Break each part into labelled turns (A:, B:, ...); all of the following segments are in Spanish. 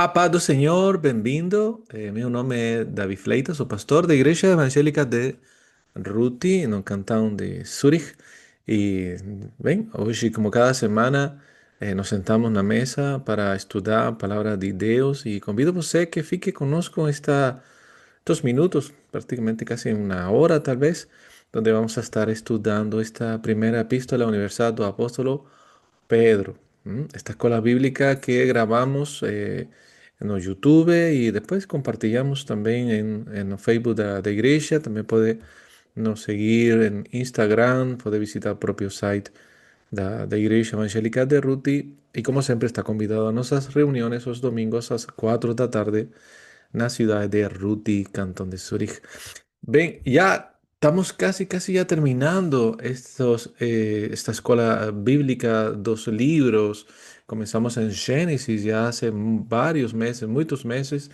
A: A paz do Senhor, bem-vindo. Meu nome é Davi Fleitas, sou pastor da Igreja Evangélica de Ruti, no cantão de Zurich. E, bem, hoje, como cada semana, nos sentamos na mesa para estudar a palavra de Deus e convido você que fique conosco estes minutos, praticamente casi uma hora, talvez, onde vamos a estar estudando esta primeira epístola universal do apóstolo Pedro. Esta escuela bíblica que grabamos en el YouTube y después compartíamos también en el Facebook de iglesia. También puede nos seguir en Instagram, puede visitar el propio site de Iglesia Evangélica de Ruti. Y como siempre está convidado a nuestras reuniones los domingos a las 4 de la tarde en la ciudad de Ruti, Cantón de Zurich. Ven, ya estamos casi ya terminando esta escuela bíblica, dos libros. Comenzamos en Génesis ya hace varios meses, muchos meses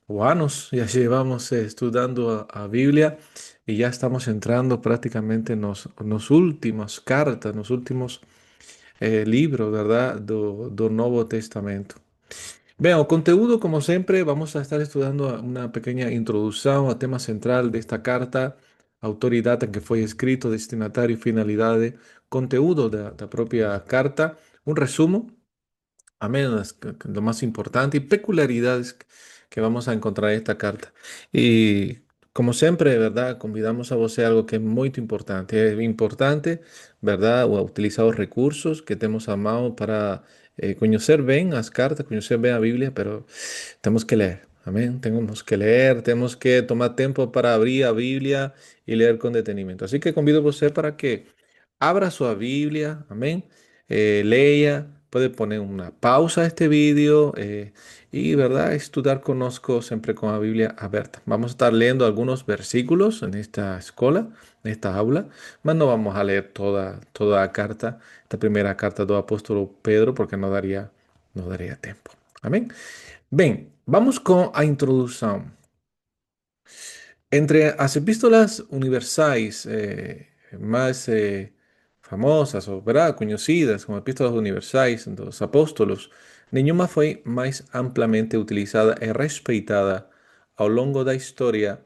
A: o años, ya llevamos estudiando a Biblia y ya estamos entrando prácticamente en los últimos cartas, en los últimos libros, ¿verdad? Do Nuevo Testamento. Bem, o conteúdo, como sempre, vamos a estar estudando uma pequena introdução ao tema central desta carta, autoridade em que foi escrito, destinatário e finalidade, conteúdo da própria carta, um resumo, amén, lo más importante y peculiaridades que vamos a encontrar en esta carta. Y como siempre, ¿verdad? Convidamos a você algo que es muy importante. Es importante, ¿verdad? O utilizar los recursos que tenemos a mano para conocer bien las cartas, conocer bien la Biblia, pero tenemos que leer. Amén. Tenemos que leer, tenemos que tomar tiempo para abrir la Biblia y leer con detenimiento. Así que convido a você para que abra su Biblia, amén, leia, puede poner una pausa a este vídeo y, ¿verdad?, estudiar conozco siempre con la Biblia abierta. Vamos a estar leyendo algunos versículos en esta escuela, en esta aula, mas no vamos a leer toda la carta, esta primera carta del apóstol Pedro, porque no daría tiempo. Amén. Bien, vamos con la introducción. Entre las epístolas universales más famosas o ¿verdad? Conocidas como epístolas universales de los apóstolos, ninguna fue más ampliamente utilizada y respetada a lo largo de la historia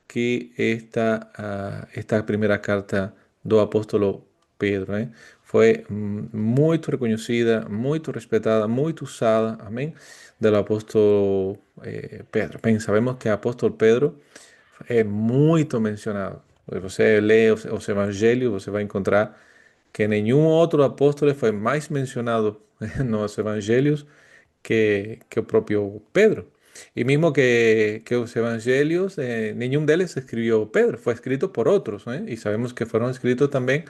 A: que esta primera carta do apóstolo Pedro. Fue muy reconocida, muy respetada, muy usada, amén, del apóstolo Pedro. Bem, sabemos que el apóstolo Pedro é muito mencionado. Você lê os evangelhos, você vai encontrar que nenhum outro apóstolo foi mais mencionado nos evangelhos que o próprio Pedro. E mesmo que os evangelhos, nenhum deles escreveu Pedro, foi escrito por outros, né? E sabemos que foram escritos também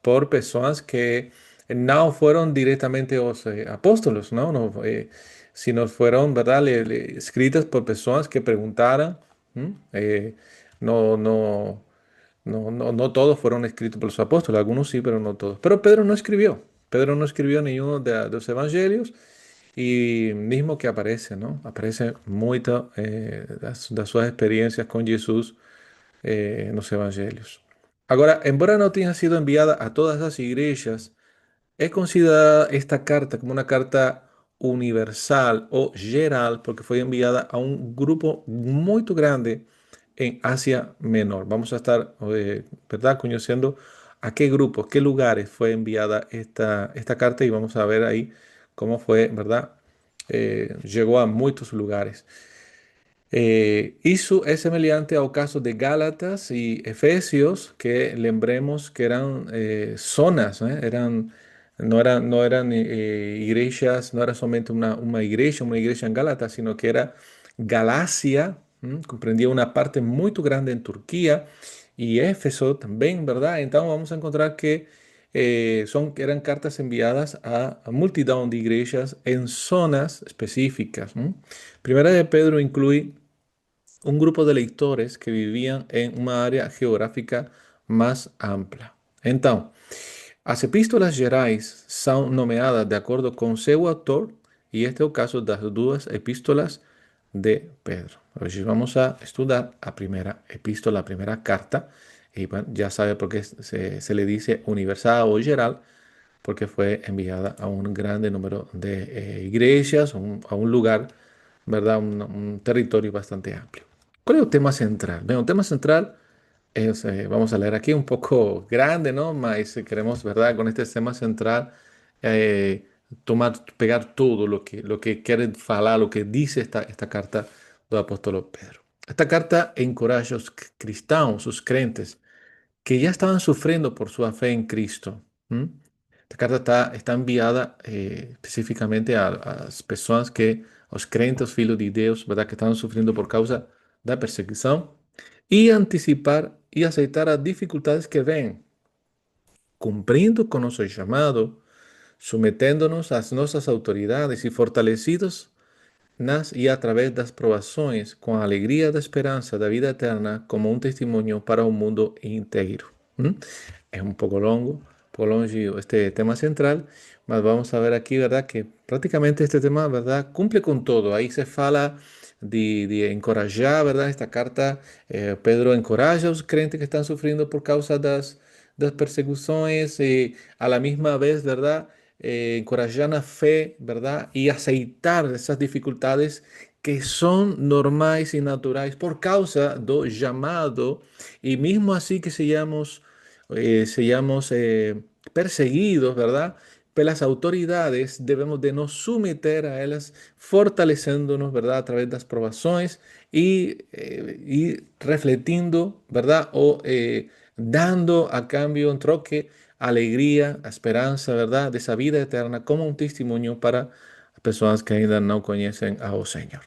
A: por pessoas que não foram diretamente os apóstolos, não? No, sino fueron, ¿verdad? Escritas por personas que preguntaran. No, no, no todos fueron escritos por los apóstoles, algunos sí, pero no todos. Pero Pedro no escribió. Pedro no escribió ninguno de los evangelios y mismo que aparece, ¿no? Aparece mucho de sus experiencias con Jesús en los evangelios. Ahora, embora no tenha sido enviada a todas las iglesias, es considerada esta carta como una carta universal o geral porque fue enviada a un grupo muy grande en Asia Menor. Vamos a estar, ¿verdad?, conociendo a qué grupos, qué lugares fue enviada esta carta y vamos a ver ahí cómo fue, ¿verdad? Llegó a muchos lugares. Isso é semelhante ao caso de Gálatas e Efesios, que lembremos que eram zonas, né? Não eram igrejas, não era somente uma igreja em Gálatas, sino que era Galácia, compreendia uma parte muito grande em Turquia e Éfeso também, ¿verdad? Então vamos a encontrar que eran cartas enviadas a multidão de igrejas en zonas específicas. Primera de Pedro incluye un grupo de lectores que vivían en una área geográfica más amplia. Entonces, las epístolas gerais son nomeadas de acuerdo con su autor y este es el caso de las dos epístolas de Pedro. Hoy vamos a estudiar la primera epístola, la primera carta, y bueno, ya sabe por qué se le dice universal o geral, porque fue enviada a un grande número de iglesias, a un lugar ¿verdad? Un territorio bastante amplio. ¿Cuál es el tema central? Bueno, el tema central es, vamos a leer aquí un poco grande, ¿no? Mas queremos, ¿verdad? Con este tema central, eh, tomar, pegar todo lo que quiere falar, lo que dice esta carta del apóstol Pedro. Esta carta encoraja a los cristianos, sus creyentes, que ya estaban sufriendo por su fe en Cristo. ¿M? Esta carta está enviada específicamente a las personas que, los crentes, filhos de Dios, ¿verdad? Que estaban sufriendo por causa de la persecución y anticipar y aceitar las dificultades que ven, cumpliendo con nuestro llamado, sometiéndonos a nuestras autoridades y fortalecidos nas y a través de las provaciones, con alegría de esperanza de vida eterna, como un testimonio para un mundo entero. ¿Mm? Es un poco longe este tema central, mas vamos a ver aquí, ¿verdad? Que prácticamente este tema, ¿verdad? Cumple con todo. Ahí se fala de encorajar, ¿verdad? Esta carta, Pedro encoraja a los creyentes que están sufriendo por causa de las persecuciones y a la misma vez, ¿verdad? Encorajar la fe, ¿verdad? Y aceitar esas dificultades que son normales y naturales por causa do llamado y mismo así que seamos perseguidos, ¿verdad? Por las autoridades debemos de nos someter a ellas, fortaleciéndonos, ¿verdad? A través de las probaciones y refletiendo, ¿verdad? O dando a cambio un troque alegría, esperanza, ¿verdad? De esa vida eterna como un testimonio para personas que ainda no conocen a Señor.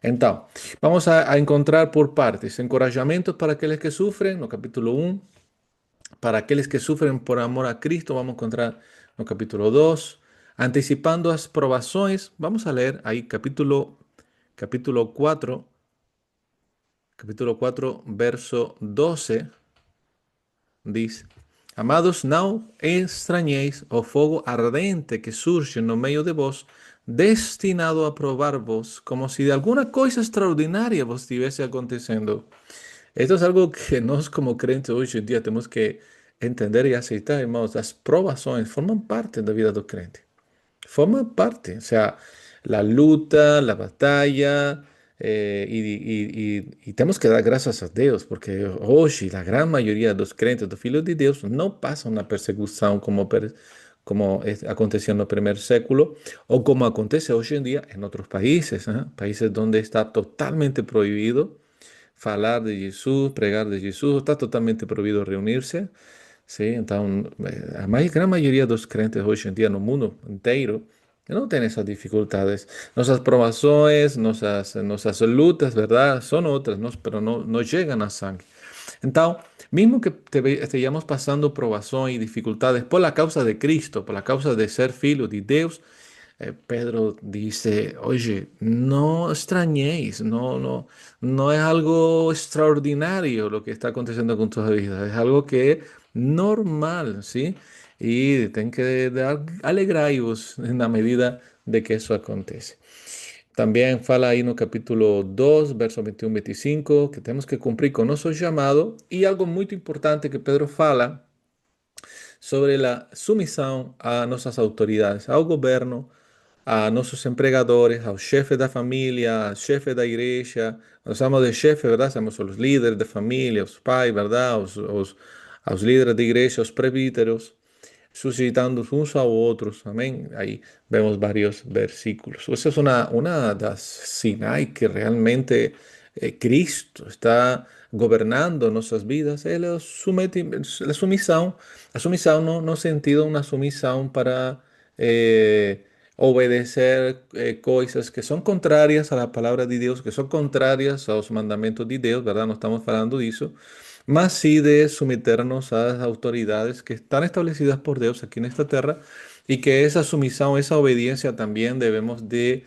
A: Entonces, vamos a encontrar por partes encorajamientos para aquellos que sufren, no capítulo 1, para aquellos que sufren por amor a Cristo, vamos a encontrar no capítulo 2, anticipando las probaciones, vamos a leer ahí capítulo 4, verso 12. Diz: Amados, não estranheis o fogo ardente que surge no meio de vós, destinado a probar-vos, como si de alguna coisa extraordinária vos estivesse acontecendo. Esto es algo que nós, como crentes, hoy en día tenemos que entender y aceitar, hermanos. Las provaciones forman parte de la vida del crente. Forma parte, o sea, la lucha, la batalla, y tenemos que dar gracias a Dios, porque hoy la gran mayoría de los creyentes, los hijos de Dios, no pasan una persecución como aconteció en el primer século, o como acontece hoy en día en otros países, ¿eh? Países donde está totalmente prohibido falar de Jesús, pregar de Jesús, está totalmente prohibido reunirse. Sí, então, a gran mayoría de los crentes hoy en día en el mundo entero no tienen esas dificultades. Nuestras provaciones, nuestras lutas, ¿verdad? Son otras, ¿no? Pero no llegan a sangre. Entonces, mismo que estemos pasando provación y dificultades por la causa de Cristo, por la causa de ser filho de Dios, Pedro dice, oye, no extrañéis, no es algo extraordinario lo que está aconteciendo con tu vida, es algo que es normal, ¿sí? Y ten que alegraros en la medida de que eso acontece. También fala ahí en el capítulo 2 verso 21-25, que tenemos que cumplir con nuestro llamado y algo muy importante que Pedro fala sobre la sumisión a nuestras autoridades, al gobierno, a nossos empregadores, aos chefes da família, aos chefes da igreja. Nós chamamos de chefe, ¿verdad? Somos os líderes de família, os pais, ¿verdad? Aos líderes de igreja, os presbíteros, suscitando uns a outros. Amém? Aí vemos vários versículos. Essa é uma das sinais que realmente Cristo está governando nossas vidas. É a sumissão no sentido uma sumissão para eh, obedecer coisas que são contrárias à palavra de Deus, que são contrárias aos mandamentos de Deus, ¿verdad? Não estamos falando disso, mas sí de someternos a las autoridades que están establecidas por Dios aquí en esta tierra y que esa sumisión, esa obediencia también debemos de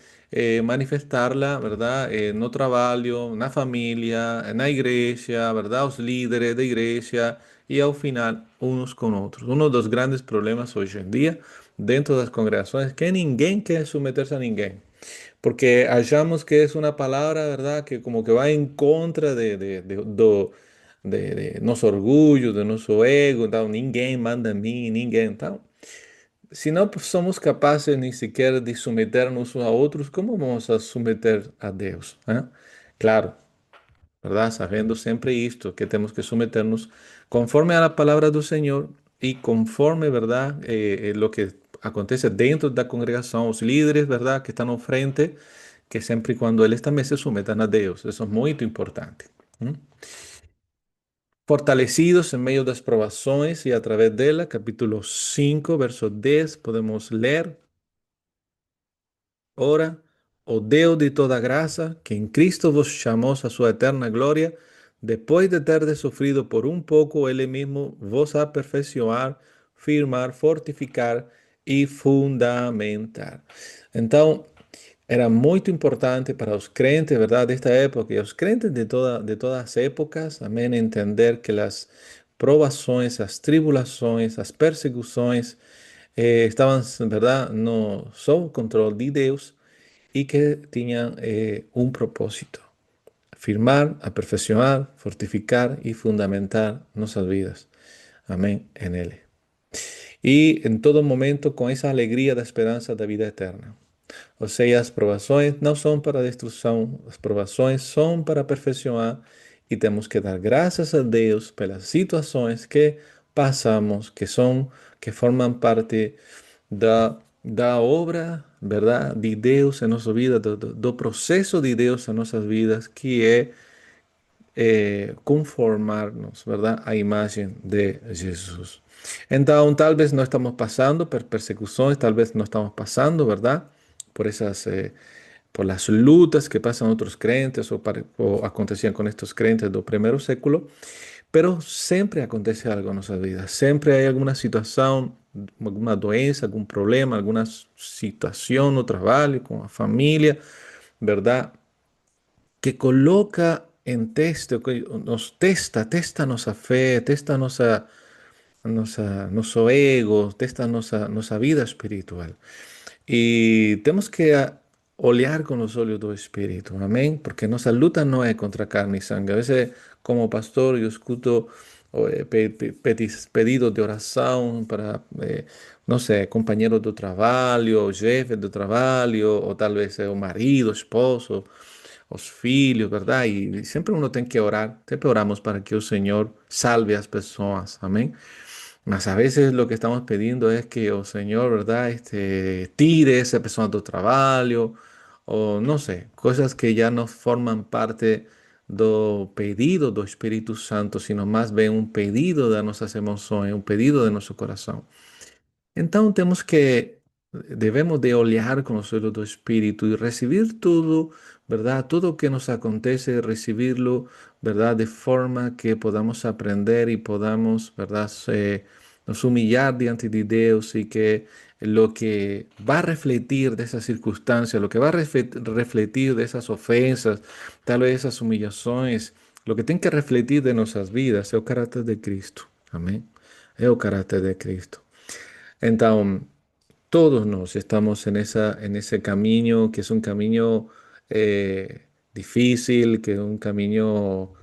A: manifestarla, ¿verdad? No trabajo, en la familia, en la iglesia, ¿verdad? Los líderes de iglesia y al final unos con otros. Uno de los grandes problemas hoy en día dentro de las congregaciones es que ninguém quiere someterse a ninguém. Porque hallamos que es una palabra, ¿verdad? Que como que va en contra de nuestro orgullo, de nuestro ego, então ninguém manda em mim, ninguém, então. si no pues, somos capaces ni siquiera de someternos unos a otros, ¿cómo vamos a someter a Dios? ¿Ah? Claro, ¿verdad? Sabiendo siempre esto, que tenemos que someternos conforme a la palabra del Señor y conforme, ¿verdad? Lo que acontece dentro de la congregación, los líderes, ¿verdad? Que están al frente, que siempre y cuando eles también se sometan a Dios. Eso es muy importante. ¿Mm? Fortalecidos en medio de las provaciones y a través de la, capítulo 5 verso 10 podemos leer. Ora, o Deus de toda graça, que em Cristo vos chamou a sua eterna glória, depois de terdes sofrido por um pouco, Ele mesmo vos aperfeiçoar, firmar, fortificar e fundamentar. Então, era muito importante para os crentes, verdade, desta época, e os crentes de todas as épocas, amém, entender que as provações, as tribulações, as persecuções, estavam, verdade, no sob controle de Deus y que tenían un propósito, firmar, aperfeccionar, fortificar y fundamentar nuestras vidas. Amén en Él. Y en todo momento con esa alegría de esperanza de vida eterna. O sea, las provaciones no son para destrucción, las provaciones son para perfeccionar y tenemos que dar gracias a Dios por las situaciones que pasamos, que forman parte da obra, verdade, de Deus em nossa vida, do processo de Deus em nossas vidas, que é conformar-nos, verdade, à imagem de Jesus. Então, talvez não estamos passando por persecuções, talvez não estamos passando, verdade, por essas, por las lutas que pasan otros crentes o acontecían con estos crentes del primer século, pero siempre acontece algo en nuestras vidas. Siempre hay alguna situación, alguna doença, algún problema, alguna situación no trabajo, con la familia, ¿verdad? Que coloca en teste, que nos testa nuestra fe, testa nuestro ego, testa nuestra vida espiritual. Y tenemos que olhar con los ojos del Espíritu, amén, porque nuestra lucha no es contra carne y sangre. A veces, como pastor, yo escucho pedidos de oración para, no sé, compañeros de trabajo, jefes de trabajo, o tal vez o marido, esposo, os filhos, ¿verdad? Y siempre uno tiene que orar, siempre oramos para que el Señor salve a las personas, amén. Mas a veces lo que estamos pidiendo es que, oh Señor, ¿verdad? Tire esa persona de tu trabajo, o no sé, cosas que ya no forman parte do pedido do Espíritu Santo, sino más bien un pedido de nuestras emociones, un pedido de nuestro corazón. Então temos que, devemos de olhar com os olhos do Espírito e receber tudo, verdade? Tudo o que nos acontece, recebê-lo, verdade? De forma que podamos aprender e podamos, verdade? Nos humilhar diante de Deus e que lo que va a refletir de esas circunstancias, lo que va a refletir de esas ofensas, tal vez esas humillações, lo que tem que refletir de nossas vidas é o caráter de Cristo. Amém? É o caráter de Cristo. Então, todos nós estamos en ese camino, que es un camino difícil, que es un camino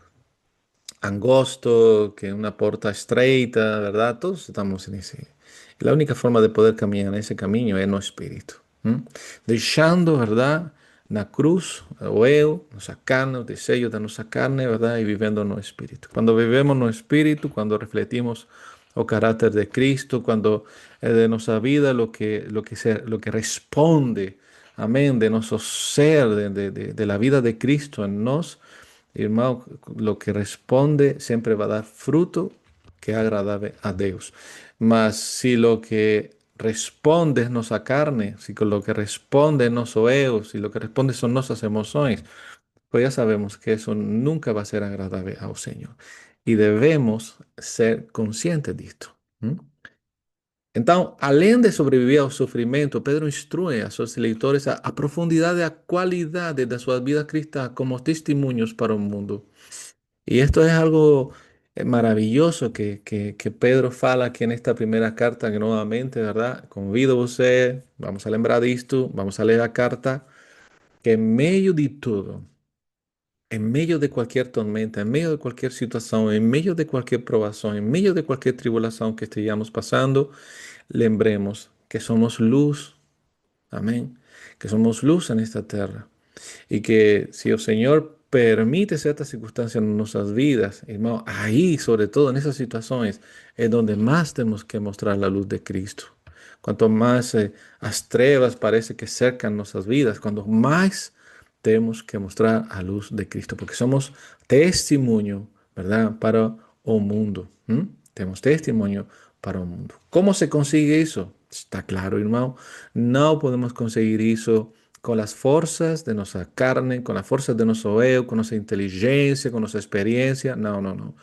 A: angosto, que es una puerta estreita, ¿verdad? Todos estamos en ese. La única forma de poder caminar en ese camino es no espíritu. ¿M? Deixando, ¿verdad? Na cruz, o eu, nossa carne, o desejo da nossa carne, ¿verdad? Y viviendo no espíritu. Cuando vivemos no espíritu, cuando refletimos o carácter de Cristo, cuando de nuestra vida lo que responde, amén, de nuestro ser, de la vida de Cristo en nos, hermano, lo que responde siempre va a dar fruto que es agradable a Dios. Mas si lo que responde es nuestra carne, si lo que responde es nuestro ego, si lo que responde son nuestras emociones, pues ya sabemos que eso nunca va a ser agradable al Señor. Y debemos ser conscientes de esto. ¿M? Então, além de sobreviver ao sofrimento, Pedro instrui a seus leitores a profundidade e a qualidade da sua vida cristã como testemunhos para o mundo. Y esto es algo maravilloso que Pedro fala aquí en esta primera carta, que nuevamente, ¿verdad? Convido a você, vamos a lembrar disto, vamos a leer a carta, que en medio de todo, en medio de cualquier tormenta, en medio de cualquier situación, en medio de cualquier provación, en medio de cualquier tribulación que estemos pasando, lembremos que somos luz, amén, que somos luz en esta tierra. Y que si el Señor permite ciertas circunstancias en nuestras vidas, hermano, ahí, sobre todo en esas situaciones, es donde más tenemos que mostrar la luz de Cristo. Cuanto más las trevas parece que cercan nuestras vidas, cuando más tenemos que mostrar a luz de Cristo, porque somos testimonio, ¿verdad? Para el mundo. ¿M? Tenemos testimonio para el mundo. ¿Cómo se consigue eso? Está claro, hermano. No podemos conseguir eso con las fuerzas de nuestra carne, con las fuerzas de nuestro ego, con nuestra inteligencia, con nuestra experiencia. No, no, no.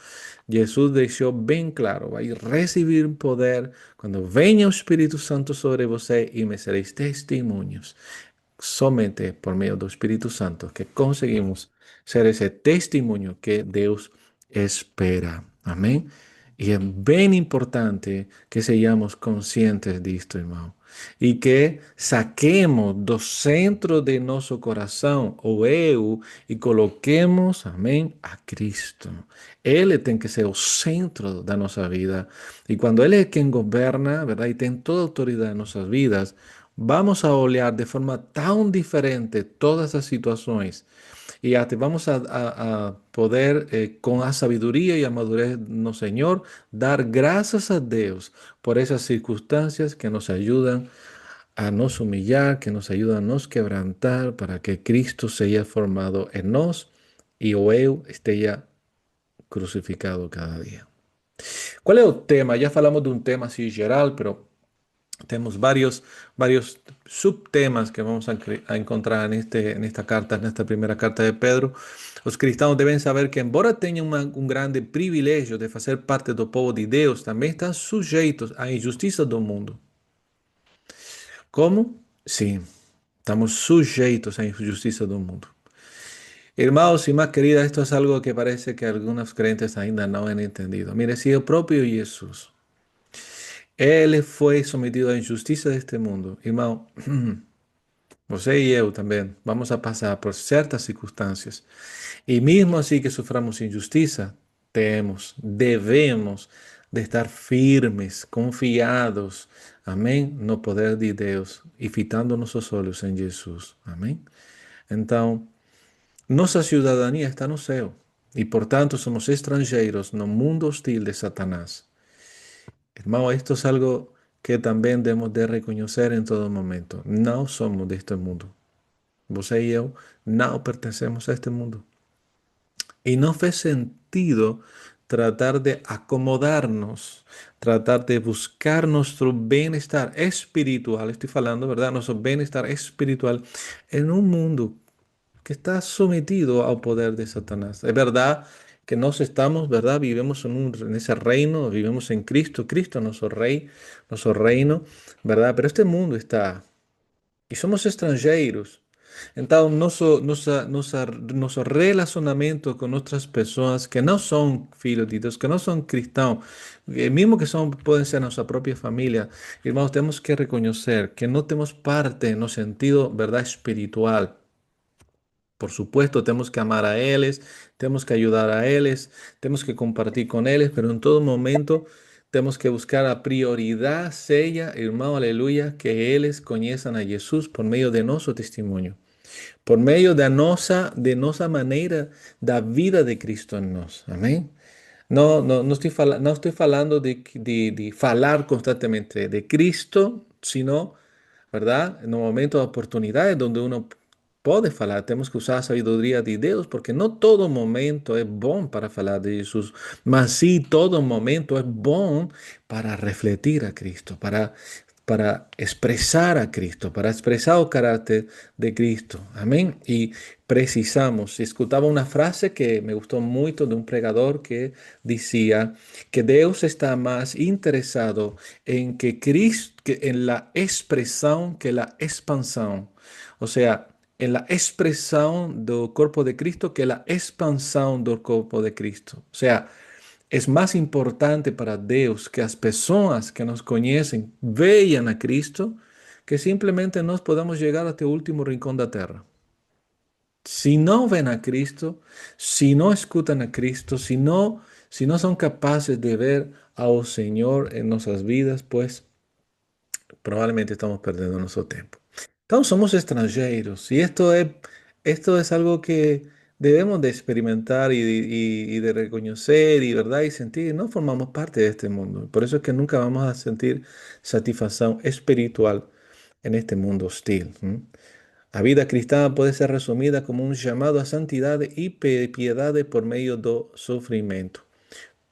A: Jesús dejó bien claro, va a recibir poder cuando venga el Espíritu Santo sobre você y me seréis testimonios. Somente por medio del Espíritu Santo que conseguimos ser ese testimonio que Dios espera. Amén. Y es bien importante que seamos conscientes de esto, hermano. Y que saquemos do centro de nuestro corazón o eu y coloquemos, amén, a Cristo. Él tiene que ser el centro de nuestra vida. Y cuando Él es quien gobierna, ¿verdad? Y tiene toda autoridad en nuestras vidas, vamos a olear de forma tan diferente todas las situaciones y hasta vamos a poder, con la sabiduría y la madurez no Señor, dar gracias a Dios por esas circunstancias que nos ayudan a nos humillar, que nos ayudan a nos quebrantar para que Cristo sea formado en nos y o eu esté ya crucificado cada día. ¿Cuál es el tema? Ya hablamos de un tema así general, pero tenemos varios subtemas que vamos a encontrar en esta carta, en esta primera carta de Pedro. Los cristianos deben saber que, embora tenham un grande privilegio de hacer parte del pueblo de Dios, también están sujetos a injusticia del mundo. ¿Cómo? Sí, estamos sujetos a injusticia del mundo. Hermanos y más queridas, esto es algo que parece que algunos creyentes ainda no han entendido. Mire, si el propio Jesús, Él fue sometido a la injusticia de este mundo, hermano, você y yo también vamos a pasar por ciertas circunstancias. Y mismo así que suframos injusticia, debemos de estar firmes, confiados, amén, no poder de Dios y fitando nuestros ojos en Jesús, amén. Entonces, nuestra ciudadanía está no céu y por tanto somos extranjeros no mundo hostil de Satanás. Hermano, esto es algo que también debemos de reconocer en todo momento. No somos de este mundo. Você y yo no pertenecemos a este mundo. Y no fue sentido tratar de acomodarnos, tratar de buscar nuestro bienestar espiritual, estoy hablando, ¿verdad? Nuestro bienestar espiritual en un mundo que está sometido al poder de Satanás. Es verdad que nos estamos, ¿verdad? Vivimos en ese reino, vivimos en Cristo, Cristo nuestro rey, nuestro reino, ¿verdad? Pero este mundo está, y somos extranjeros. Entonces, nuestro relacionamiento con otras personas que no son hijos de Dios, que no son cristianos, mismo que son, pueden ser nuestra propia familia, hermanos, tenemos que reconocer que no tenemos parte en el sentido, ¿verdad?, espiritual. Por supuesto, tenemos que amar a ellos, tenemos que ayudar a ellos, tenemos que compartir con ellos, pero en todo momento tenemos que buscar a prioridad sella, hermano, aleluya, que ellos conozcan a Jesús por medio de nuestro testimonio, por medio de nuestra manera da vida de Cristo en nos. Amén. No estoy hablando de falar constantemente de Cristo, sino, ¿verdad? En un momento de oportunidades donde uno puede falar, tenemos que usar la sabiduría de Dios, porque no todo momento es bom para falar de Jesús, mas sí todo momento es bom para refletir a Cristo, para expresar a Cristo, para expresar el carácter de Cristo. Amén. Y precisamos, escuchaba una frase que me gustó mucho de un pregador que decía que Dios está más interesado en que Cristo, que en la expresión que la expansión. O sea, en la expresión del cuerpo de Cristo que la expansión del cuerpo de Cristo. O sea, es más importante para Dios que las personas que nos conocen vean a Cristo que simplemente nos podamos llegar hasta el último rincón de la tierra. Si no ven a Cristo, si no escuchan a Cristo, si no son capaces de ver al Señor en nuestras vidas, pues probablemente estamos perdiendo nuestro tiempo. Entonces somos extranjeros y esto es algo que debemos de experimentar y de reconocer y, ¿verdad? Y sentir. No formamos parte de este mundo. Por eso es que nunca vamos a sentir satisfacción espiritual en este mundo hostil. ¿M? La vida cristiana puede ser resumida como un llamado a santidad y piedad por medio do sufrimiento.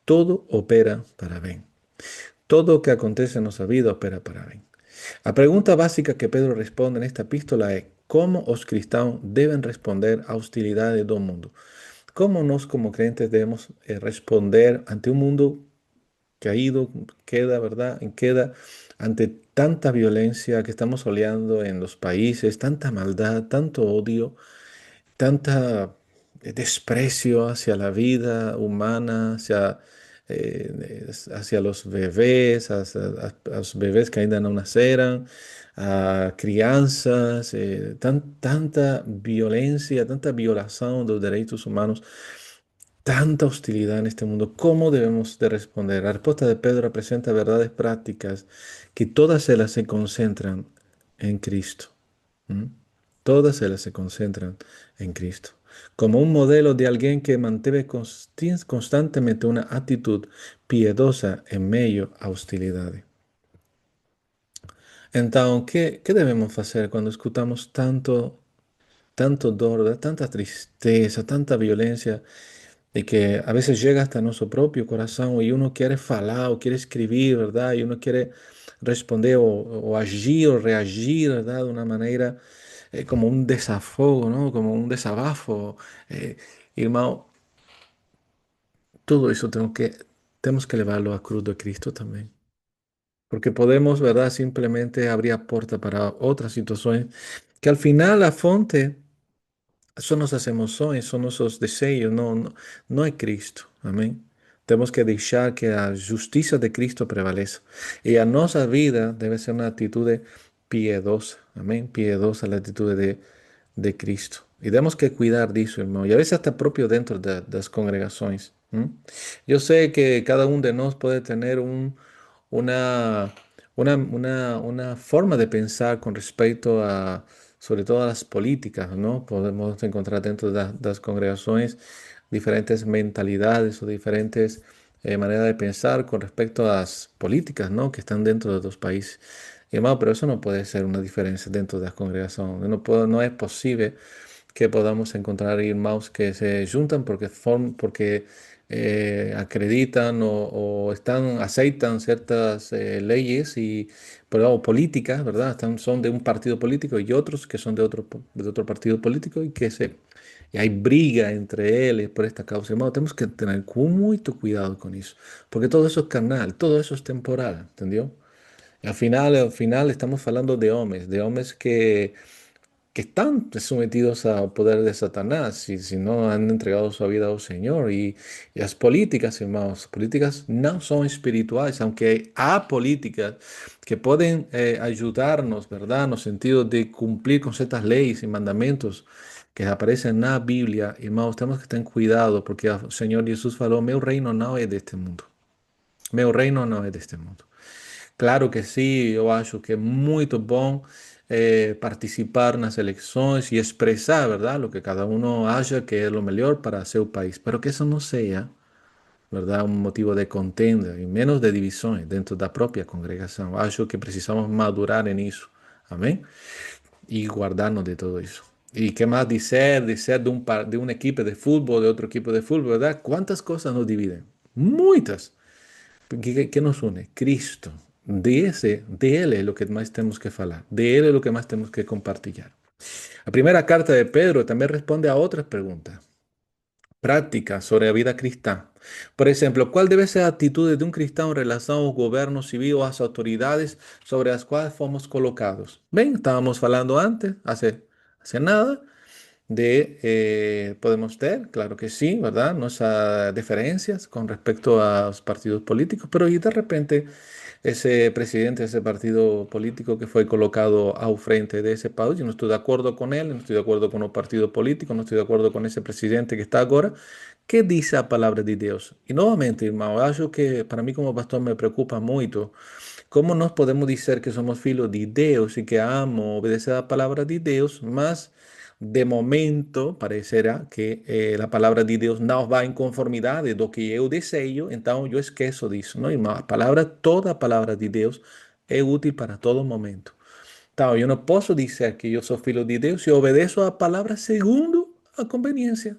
A: Todo opera para bien. Todo lo que acontece en nuestra vida opera para bien. La pregunta básica que Pedro responde en esta epístola es: ¿cómo os cristianos deben responder a hostilidades del mundo? ¿Cómo nos como creyentes debemos responder ante un mundo caído, queda, ¿verdad? En queda, ante tanta violencia que estamos oleando en los países, tanta maldad, tanto odio, tanta desprecio hacia la vida humana, hacia los bebés, a los bebés que ainda no naceran, a crianças, tanta violencia, tanta violación de los derechos humanos, tanta hostilidad en este mundo. ¿Cómo debemos de responder? La respuesta de Pedro presenta verdades prácticas que todas ellas se concentran en Cristo. ¿Mm? Todas ellas se concentran en Cristo. Como un modelo de alguien que mantiene constantemente una actitud piedosa en medio a hostilidades. Entonces, ¿qué debemos hacer cuando escuchamos tanto dolor, tanta tristeza, tanta violencia? Y que a veces llega hasta nuestro propio corazón y uno quiere falar o quiere escribir, ¿verdad? Y uno quiere responder o agir o reagir, ¿verdad? De una manera como un desahogo, ¿no? Como un desabafo. Eh, Hermano, todo eso tenemos que llevarlo a cruz de Cristo también. Porque podemos, ¿verdad? Simplemente abrir puerta para otras situaciones que al final la fuente son nuestras emoções, son nuestros deseos, no es Cristo. Amén. Tenemos que dejar que la justicia de Cristo prevalezca. Y a nuestra vida debe ser una actitud piedosa. Amén. Piedosa la actitud de Cristo. Y tenemos que cuidar de eso, hermano. Y a veces hasta propio dentro de las congregaciones. ¿M? Yo sé que cada uno de nosotros puede tener una, una forma de pensar con respecto a, sobre todo a las políticas, ¿no? Podemos encontrar dentro de las congregaciones diferentes mentalidades o diferentes maneras de pensar con respecto a las políticas, ¿no? Que están dentro de los países. Y, hermano, pero eso no puede ser una diferencia dentro de las congregaciones. No es posible que podamos encontrar hermanos que se juntan porque acreditan aceitan ciertas leyes o políticas, ¿verdad? Son de un partido político y otros que son de otro partido político y hay briga entre ellos por esta causa. Hermano, tenemos que tener mucho cuidado con eso, porque todo eso es carnal, todo eso es temporal, ¿entendió? Y al final estamos hablando de hombres que están sometidos al poder de Satanás y si no han entregado su vida al Señor. Y las políticas, hermanos, las políticas no son espirituales, aunque hay políticas que pueden ayudarnos, ¿verdad? En el sentido de cumplir con ciertas leyes y mandamientos que aparecen en la Biblia. Hermanos, tenemos que tener cuidado porque el Señor Jesús falou: meu reino no es de este mundo. Meu reino no es de este mundo. Claro que sim, eu acho que é muito bom participar nas eleições e expressar, verdade, o que cada um acha que é o melhor para seu país, pero que isso não seja, verdade, um motivo de contenda e menos de divisões dentro da própria congregação. Acho que precisamos madurar nisso, amém? E guardar-nos de tudo isso. E que mais dizer de uma equipe de futebol, de outro equipe de futebol, verdade? Quantas coisas nos dividem? Muitas. ¿Qué nos une? Cristo. De Él es lo que más tenemos que hablar. De Él es lo que más tenemos que compartir. La primera carta de Pedro también responde a otras preguntas prácticas sobre la vida cristiana. Por ejemplo, ¿cuál debe ser la actitud de un cristiano en relación al gobierno civil o a las autoridades sobre las cuales fuimos colocados? Ven, estábamos hablando antes, hace nada, podemos tener, claro que sí, ¿verdad? Nuestras diferencias con respecto a los partidos políticos, pero y de repente ese presidente, ese partido político que fue colocado al frente de ese país, yo no estoy de acuerdo con él, no estoy de acuerdo con los partidos políticos, no estoy de acuerdo con ese presidente que está ahora. ¿Qué dice la palabra de Dios? Y nuevamente, hermano, algo que para mí como pastor me preocupa mucho como nós podemos dizer que somos filhos de Deus e que amamos obedecer a palavra de Deus, mas de momento parecerá que a palavra de Deus não vai em conformidade do que eu desejo, então eu esqueço disso, não, irmão? Toda a palavra de Deus é útil para todo momento. Então, eu não posso dizer que eu sou filho de Deus se eu obedeço a palavra segundo a conveniência.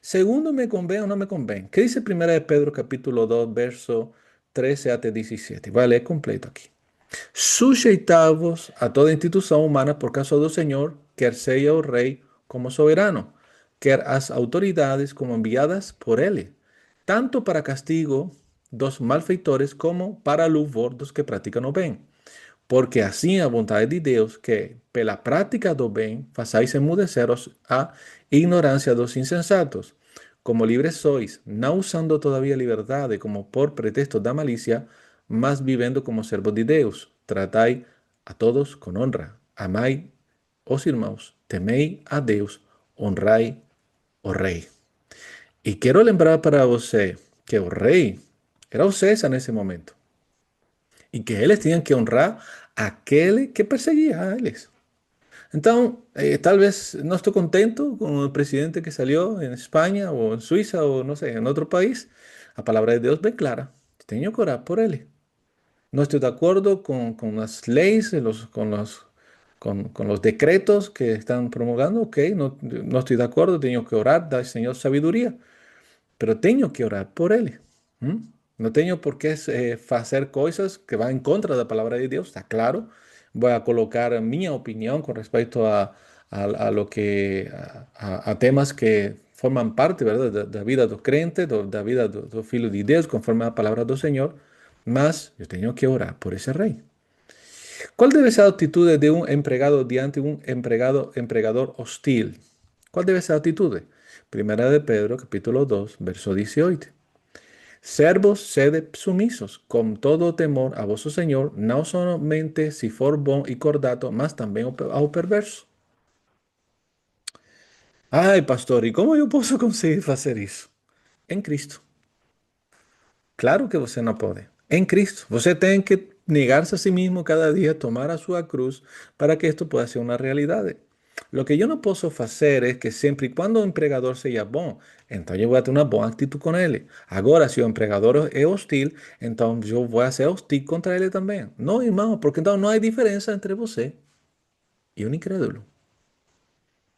A: Segundo me convém ou não me convém. Que dice 1 de Pedro capítulo 2 verso 13 até 17. Vai ler completo aqui. Sujeitavos a toda instituição humana por causa do Senhor, quer seja o rei como soberano, quer as autoridades como enviadas por ele, tanto para castigo dos malfeitores como para louvor dos que praticam o bem. Porque assim é a vontade de Deus que, pela prática do bem, façais emudecer a ignorância dos insensatos. Como livres sois, não usando todavia a liberdade como por pretexto da malícia, mas vivendo como servos de Deus. Tratai a todos com honra. Amai os irmãos, temei a Deus, honrai o rei. E quero lembrar para você que o rei era o César nesse momento. E que eles tinham que honrar aquele que perseguia a eles. Então, tal vez no estoy contento con el presidente que salió en España o en Suiza o no sé, en otro país. La palabra de Dios es bien clara. Tengo que orar por él. No estoy de acuerdo con las leyes, con los decretos que están promulgando. Ok, no estoy de acuerdo, tengo que orar, dar al Señor sabiduría. Pero tengo que orar por él. ¿Mm? No tengo por qué hacer cosas que van en contra de la palabra de Dios, está claro. Voy a colocar mi opinión con respecto a lo que, a temas que forman parte, ¿verdad? De la vida dos creyentes, de la vida dos filhos de Dios, conforme a la palabra del Señor. Mas yo tengo que orar por ese rey. ¿Cuál debe ser la actitud de un empleado diante un empregador hostil? ¿Cuál debe ser la actitud? Primera de Pedro, capítulo 2 verso 18. Servos, sede sumisos, con todo temor a vuestro Señor, no solamente si for bom y cordato, mas también ao perverso. Ai, pastor, e como eu posso conseguir fazer isso? Em Cristo. Claro que você não pode. Em Cristo. Você tem que negar-se a si mesmo cada dia, tomar a sua cruz, para que isto possa ser uma realidade. Lo que eu não posso fazer é que sempre e quando o empregador seja bom, então eu vou ter uma boa atitude com ele. Agora, se o empregador é hostil, então eu vou ser hostil contra ele também. Não, irmão, porque então não há diferença entre você e um incrédulo.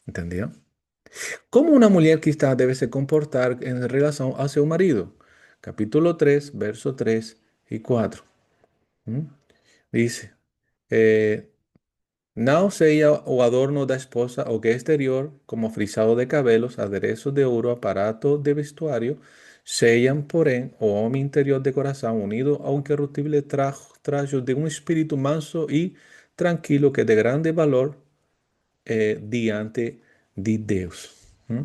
A: Entendeu? Como uma mulher cristã deve se comportar em relação ao seu marido? Capítulo 3, verso 3 e 4. ¿Mm? Dice, eh, no sea o adorno da esposa o que exterior, como frisado de cabelos, aderezos de oro, aparato de vestuario, sean, porém, o hombre interior de corazón unido a un incorruptible trajo de un espíritu manso y tranquilo que de grande valor diante de Deus. ¿Mm?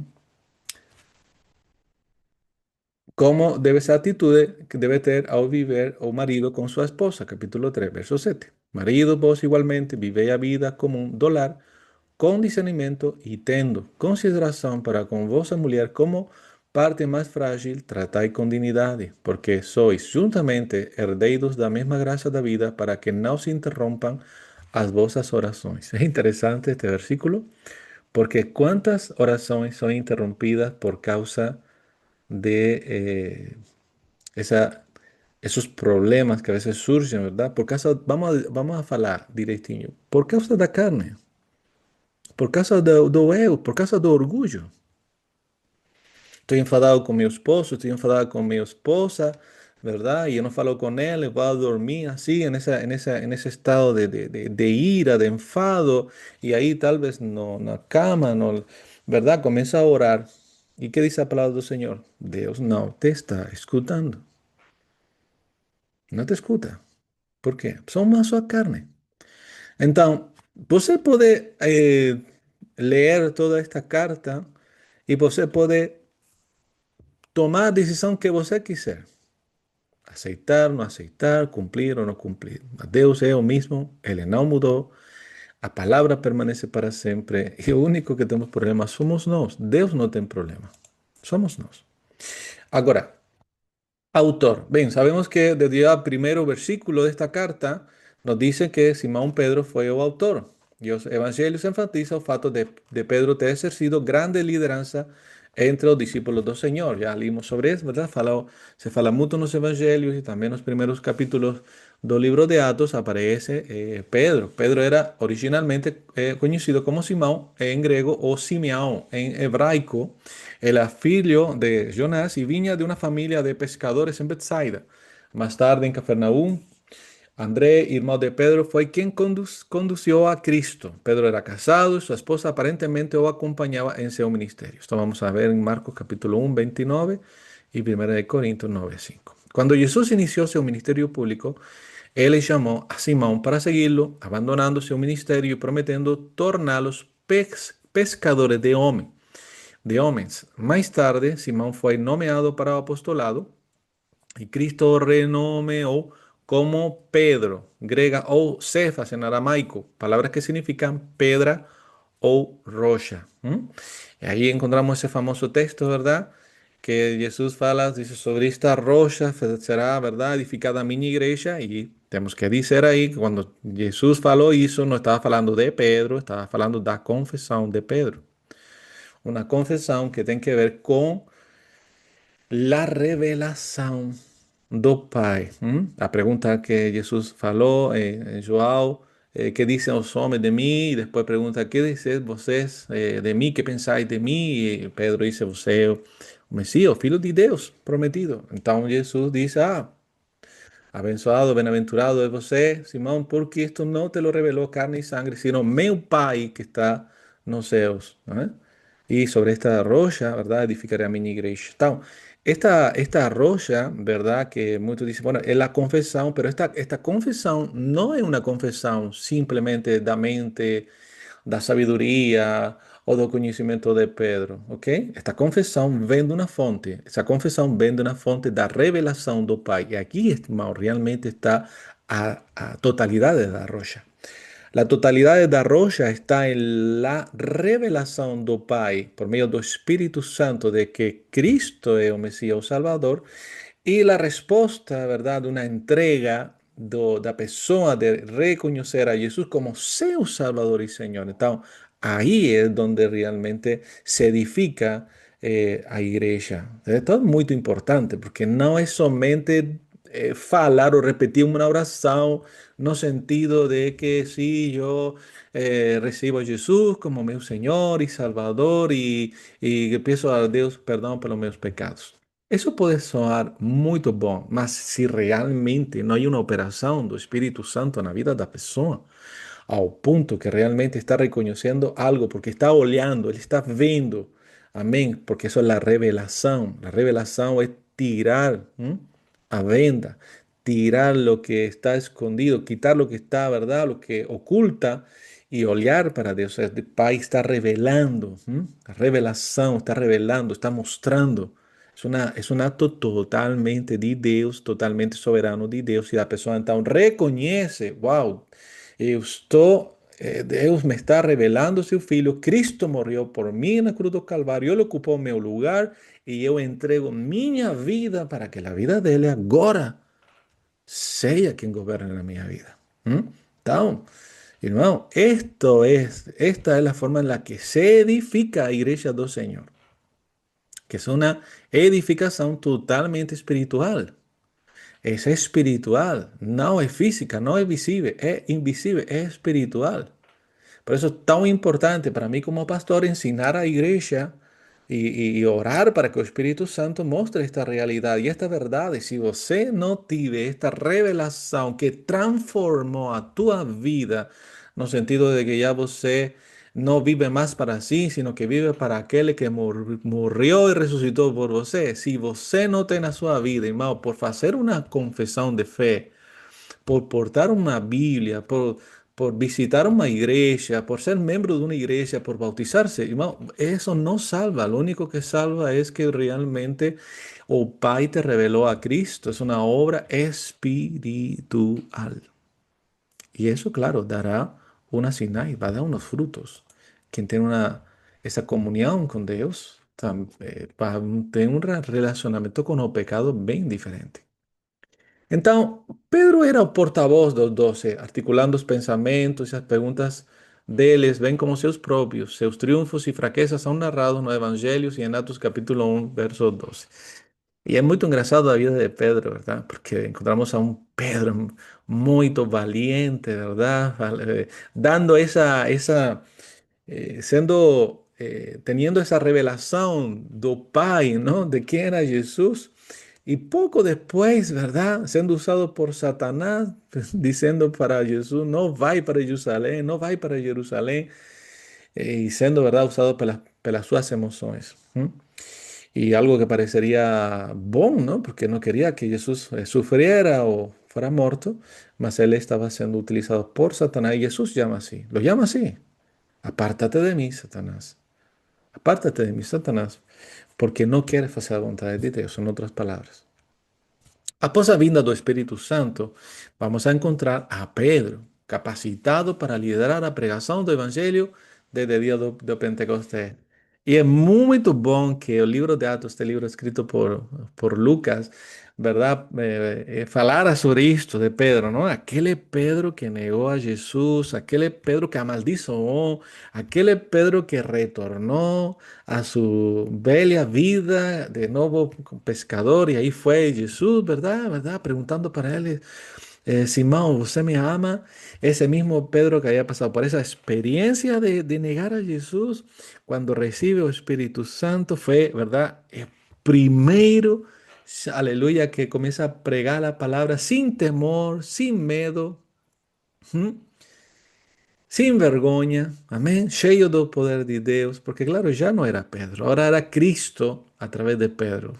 A: ¿Cómo debe ser actitud que debe tener ao viver o marido con su esposa? Capítulo 3 verso 7. Marido, vos igualmente vive a vida común do lar con discernimiento y tendo consideración para con vosa mujer como parte más frágil, tratai con dignidad, porque sois juntamente herdeiros da mesma gracia da vida para que no se interrompan as vosas orações. Es interesante este versículo, porque cuántas oraciones son interrumpidas por causa de esa, esos problemas que a veces surgen, ¿verdad? Por causa, vamos a falar direitinho, por causa da carne, por causa do eu, por causa do orgulho. Estou enfadado com meu esposo, estou enfadado com minha esposa, ¿verdad? Y yo no falo con él, voy a dormir así, en ese estado de ira, de enfado, y ahí tal vez no, na cama, no, ¿verdad? Comienza a orar. ¿Y qué dice la palabra del Señor? Dios no te está escuchando. No te escuta. Por quê? Somos a sua carne. Então, você pode ler toda esta carta e você pode tomar a decisão que você quiser. Aceitar, não aceitar, cumprir ou não cumprir. Mas Deus é o mesmo, Ele não mudou, a palavra permanece para sempre e o único que temos problema somos nós. Deus não tem problema, somos nós. Agora, Autor. Bien, sabemos que desde el primero versículo de esta carta nos dice que Simón Pedro foi o autor. E os evangelhos enfatizam o fato de Pedro ter exercido grande liderança entre os discípulos do Senhor. Já limos sobre isso, ¿verdad? Se fala muito nos evangelhos e também nos primeiros capítulos do livro de Atos aparece Pedro. Pedro era originalmente conhecido como Simão em grego ou Simeão em hebraico. Era filho de Jonás y vinha de una familia de pescadores en Bethsaida. Más tarde en Cafarnaúm, André, irmão de Pedro, fue quien condució a Cristo. Pedro era casado y su esposa aparentemente o acompañaba en su ministerio. Esto vamos a ver en Marcos capítulo 1, 29 y 1 de Corintios 9, 5. Cuando Jesús inició su ministerio público, él le llamó a Simón para seguirlo, abandonando su ministerio y prometiendo tornarlos pescadores de homens. Mais tarde, Simão foi nomeado para o apostolado e Cristo o renomeou como Pedro, grega, ou Cefas en aramaico, palabras que significan pedra ou rocha. Y ahí encontramos ese famoso texto, ¿verdad? Que Jesús fala, dice, sobre esta rocha será, ¿verdad? Edificada mi iglesia. Y tenemos que decir ahí, que cuando Jesús falou isso, no estaba falando de Pedro, estaba falando da confesión de Pedro. Una confesión que tiene que ver con la revelação do Pai. A pergunta que Jesus falou em João, que dizem os homens de mim? E depois pergunta, que dizem vocês de mim? Que pensais de mim? E Pedro disse, você é o Messias, o Filho de Deus prometido. Então Jesus diz, abençoado, bem-aventurado é você, Simão, porque isto não te lo revelou carne e sangue, sino meu Pai que está nos céus. Não é? E sobre esta rocha, ¿verdad? Edificaré a minha igreja. Então, esta rocha, ¿verdad? Que muchos dicen, bueno, es la confesión, pero esta confesión no es una confesión simplemente da mente, da sabedoria ou do conhecimento de Pedro, ok? Esta confissão vem de uma fonte, essa confissão vem de uma fonte da revelação do Pai. E aqui, irmão, realmente está a totalidade da rocha. La totalidade da rocha está en la revelação do Pai, por meio do Espírito Santo, de que Cristo é o Messias, o Salvador, e a resposta, verdade, uma entrega da pessoa de reconhecer a Jesus como seu Salvador e Senhor. Então, aí é onde realmente se edifica a igreja. Esto é muito importante, porque não é somente falar ou repetir uma oração no sentido de que si yo recibo a Jesús como meu Señor y Salvador y pido a Dios perdón por los meus pecados. Isso pode soar muito bom, mas se realmente não há uma operação do Espírito Santo na vida da pessoa, ao ponto que realmente está reconhecendo algo, porque está olhando, ele está vendo, amém? Porque isso é a revelação. A revelação é tirar a venda, tirar lo que está escondido, quitar lo que está, ¿verdad? Lo que oculta y olhar para Deus. O Pai está revelando, a revelação está revelando, está mostrando. É um ato totalmente de Deus, totalmente soberano de Deus. E a pessoa então reconhece, uau, Deus me está revelando seu filho, Cristo morreu por mim na cruz do Calvário, ele ocupou meu lugar e eu entrego minha vida para que a vida dele agora seja quem governe na minha vida. Então, irmão, esta é a forma en la que se edifica a igreja do Senhor, que é uma edificação totalmente espiritual. Es espiritual, não é física, não é visível, é invisível, é espiritual. Por eso es tan importante para mí como pastor enseñar a la iglesia y orar para que el Espíritu Santo muestre esta realidad y esta verdad. Y si você no tiver esta revelación que transformó a tu vida, no sentido de que ya você no vive más para sí, sino que vive para aquel que murió y resucitó por você. Si você no tem na sua vida, irmão, por hacer una confesión de fe, por portar uma Bíblia, por visitar uma igreja, por ser membro de uma igreja, por bautizarse, irmão, isso não salva. Lo único que salva é que realmente o Pai te revelou a Cristo. É uma obra espiritual. E isso, claro, dará una Sinai, vai dar unos frutos. Quem tem essa comunhão com Deus, para ter um relacionamento com o pecado bem diferente. Então, Pedro era o porta-voz dos doce, articulando os pensamentos e as perguntas deles, bem como seus próprios. Seus triunfos e fraquezas são narrados no Evangelho e em Atos capítulo 1, verso 12. E é muito engraçado a vida de Pedro, ¿verdad? Porque encontramos a um Pedro muito valiente, ¿verdad? Dando teniendo esa revelación do Pai, ¿no? De quién era Jesús. Y poco después, ¿verdad? Siendo usado por Satanás, diciendo para Jesús, no vaya para Jerusalén, no vaya para Jerusalén, y siendo, ¿verdad? Usado pelas suas emociones. ¿M? Y algo que parecería bon, ¿no? Porque no quería que Jesús sufriera o fuera muerto, mas él estaba siendo utilizado por Satanás y Jesús llama así, lo llama así. Apártate de mí, Satanás. Apártate de mí, Satanás, porque não queres fazer a vontade de Deus, em outras palavras. Após a vinda do Espírito Santo, vamos a encontrar a Pedro, capacitado para liderar a pregação do Evangelho desde o dia do Pentecostés. E é muito bom que o livro de Atos, este livro escrito por Lucas, ¿verdad? Falara sobre isto de Pedro, ¿no? Aquele Pedro que negou a Jesus, aquele Pedro que amaldiçoou, aquele Pedro que retornou a su bella vida de nuevo pescador y ahí fue Jesús, ¿verdad? ¿Verdad? Preguntando para él, Simón, ¿usted me ama? Ese mismo Pedro que había pasado por esa experiencia de negar a Jesús cuando recibe el Espíritu Santo fue, ¿verdad? El primero, aleluya, que comienza a pregar la palabra sin temor, sin miedo. ¿Mm? Sem vergonha, amém? Cheio do poder de Deus, porque, claro, já não era Pedro, agora era Cristo a través de Pedro.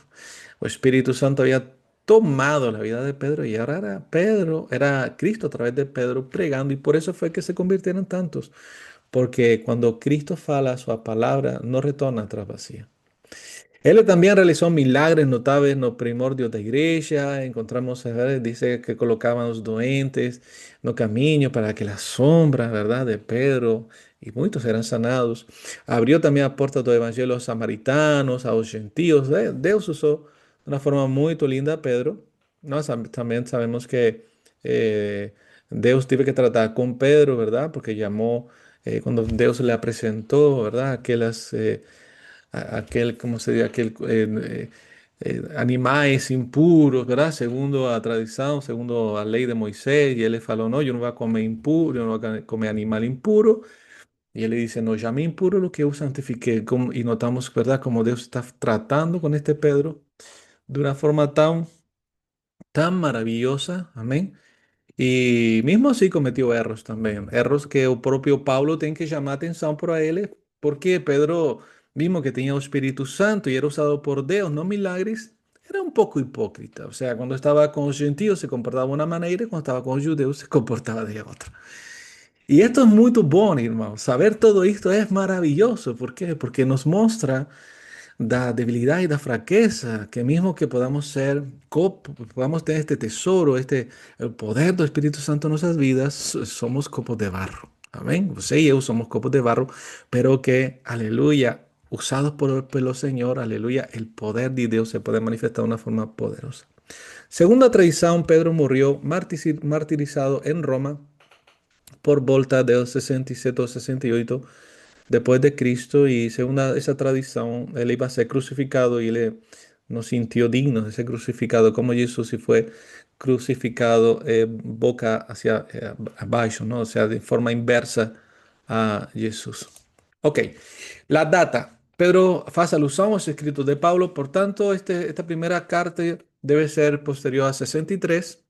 A: O Espírito Santo havia tomado a vida de Pedro e agora era Pedro, era Cristo a través de Pedro pregando, e por isso foi que se convirtieron tantos, porque quando Cristo fala, sua palavra não retorna atrás vacía. Él también realizó milagres notables en los primordios de iglesia. Encontramos, dice que colocaban los doentes no camino para que la sombra, ¿verdad?, de Pedro y muchos eran sanados. Abrió también a puerta do evangelio a los samaritanos, a los gentíos. Deus usó de una forma muy linda a Pedro. Nós también sabemos que Deus tuvo que tratar con Pedro, ¿verdad? Porque llamó, cuando Deus le presentó, ¿verdad?, aquellas aquel, ¿cómo se dice? Animais impuros, ¿verdad? Segundo a tradición, segundo a ley de Moisés, y él le falou, no, yo no voy a comer impuro, yo no voy a comer animal impuro, y él le dice, no, llame impuro lo que yo santifiqué, y notamos, ¿verdad? Como Dios está tratando con este Pedro de una forma tan maravillosa, amén. Y mismo así cometió errores también, errores que el propio Pablo tiene que llamar atención para él, porque Pedro, mismo que tenía el Espíritu Santo y era usado por Dios, no milagres, era un poco hipócrita. O sea, cuando estaba con los gentiles se comportaba de una manera y cuando estaba con los judeos se comportaba de otra. Y esto es muy bueno, hermano. Saber todo esto es maravilloso. ¿Por qué? Porque nos muestra da debilidad y da fraqueza, que mismo que podamos ser, podamos tener este tesoro, el poder del Espíritu Santo en nuestras vidas, somos copos de barro. Amén. Usted y yo somos copos de barro, pero que, aleluya, usados por el Señor, aleluya, el poder de Dios se puede manifestar de una forma poderosa. Segunda tradición, Pedro murió martirizado en Roma por volta del 67 o 68 después de Cristo y según esa tradición, él iba a ser crucificado y él no sintió digno de ser crucificado como Jesús y fue crucificado boca hacia abajo, ¿no? O sea, de forma inversa a Jesús. Ok, la data. Pedro hace alusión a los escritos de Pablo, por tanto, esta primera carta debe ser posterior a 63.